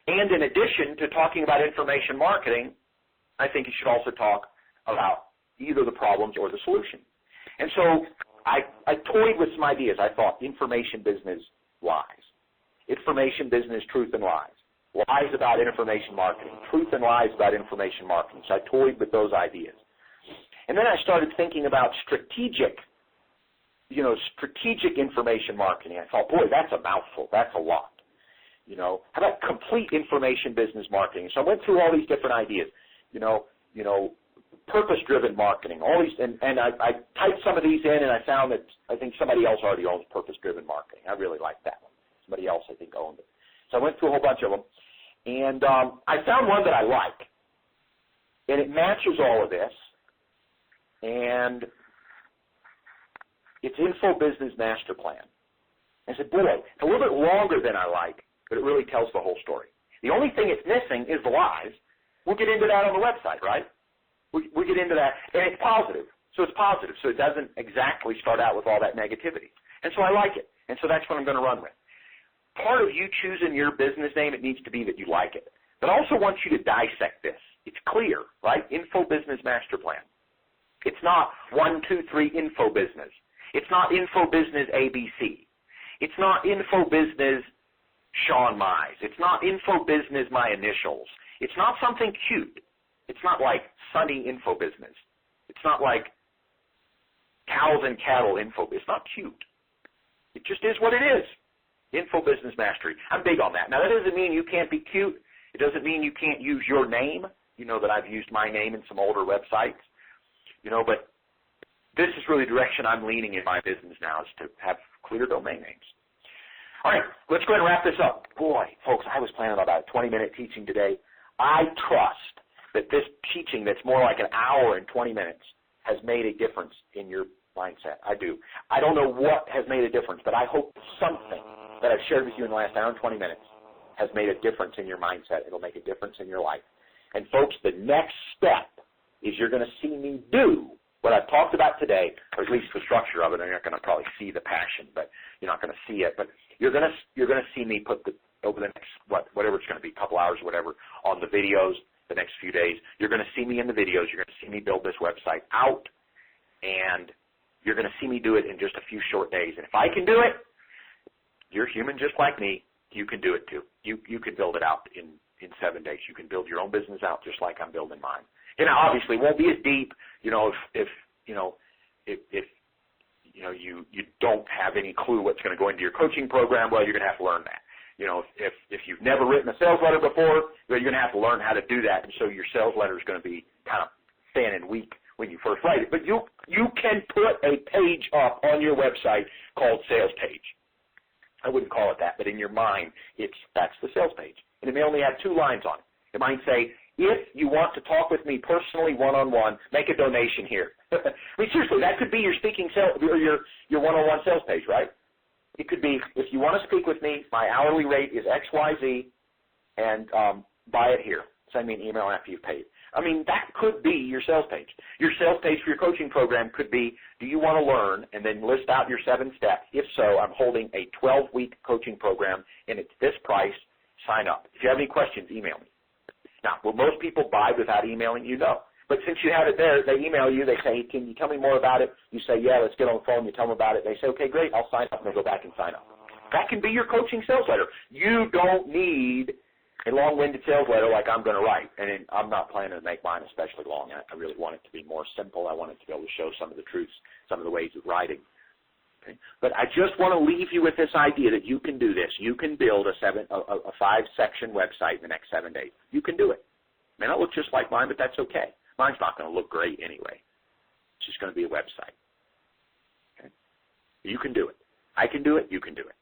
and in addition to talking about information marketing, I think you should also talk about either the problems or the solution. And so I toyed with some ideas. I thought information business lies. Information business, truth and lies. Lies about information marketing. Truth and lies about information marketing. So I toyed with those ideas. And then I started thinking about strategic information marketing. I thought, boy, that's a mouthful. That's a lot. How about complete information business marketing? So I went through all these different ideas. Purpose-driven marketing. All these, and I typed some of these in, and I found that I think somebody else already owns purpose-driven marketing. I really like that one. Somebody else, I think, owned it. So I went through a whole bunch of them, and I found one that I like, and it matches all of this. And it's Info Business Master Plan. I said, boy, it's a little bit longer than I like, but it really tells the whole story. The only thing it's missing is the lies. We'll get into that on the website, right? We'll get into that. And it's positive. So it's positive. So it doesn't exactly start out with all that negativity. And so I like it. And so that's what I'm going to run with. Part of you choosing your business name, it needs to be that you like it. But I also want you to dissect this. It's clear, right? Info Business Master Plan. It's not 1, 2, 3 info business. It's not info business ABC. It's not info business Sean Mize. It's not info business my initials. It's not something cute. It's not like Sunny Info Business. It's not like Cows and Cattle Info. It's not cute. It just is what it is. Info Business Mastery. I'm big on that. Now, that doesn't mean you can't be cute. It doesn't mean you can't use your name. You know that I've used my name in some older websites. But this is really the direction I'm leaning in my business now, is to have clear domain names. All right, let's go ahead and wrap this up. Boy, folks, I was planning on about a 20-minute teaching today. I trust that this teaching that's more like an hour and 20 minutes has made a difference in your mindset. I do. I don't know what has made a difference, but I hope something that I've shared with you in the last hour and 20 minutes has made a difference in your mindset. It'll make a difference in your life. And folks, the next step is you're going to see me do what I've talked about today, or at least the structure of it. You're not going to probably see the passion, but you're not going to see it. But you're going to see me put over the next whatever it's going to be, couple hours or whatever, on the videos the next few days. You're going to see me in the videos. You're going to see me build this website out, and you're going to see me do it in just a few short days. And if I can do it, you're human just like me. You can do it too. You can build it out in 7 days. You can build your own business out just like I'm building mine. And obviously, it won't be as deep. If you don't have any clue what's going to go into your coaching program, well, you're going to have to learn that. If you've never written a sales letter before, well, you're going to have to learn how to do that. And so your sales letter is going to be kind of thin and weak when you first write it. But you can put a page up on your website called sales page. I wouldn't call it that, but in your mind, that's the sales page. And it may only have 2 lines on it. It might say, if you want to talk with me personally one-on-one, make a donation here. I mean, seriously, that could be your speaking sales, or your one-on-one sales page, right? It could be, if you want to speak with me, my hourly rate is XYZ, and buy it here. Send me an email after you've paid. I mean, that could be your sales page. Your sales page for your coaching program could be, do you want to learn, and then list out your 7 steps. If so, I'm holding a 12-week coaching program, and it's this price. Sign up. If you have any questions, email me. Now, will most people buy without emailing you? No. But since you have it there, they email you. They say, can you tell me more about it? You say, yeah, let's get on the phone. You tell them about it. They say, okay, great, I'll sign up, and they go back and sign up. That can be your coaching sales letter. You don't need a long-winded sales letter like I'm going to write. And I'm not planning to make mine especially long. I really want it to be more simple. I want it to be able to show some of the truths, some of the ways of writing. Okay? But I just want to leave you with this idea that you can do this. You can build a 5-section website in the next 7 days. You can do it. It may not look just like mine, but that's okay. Mine's not going to look great anyway. It's just going to be a website. Okay? You can do it. I can do it. You can do it.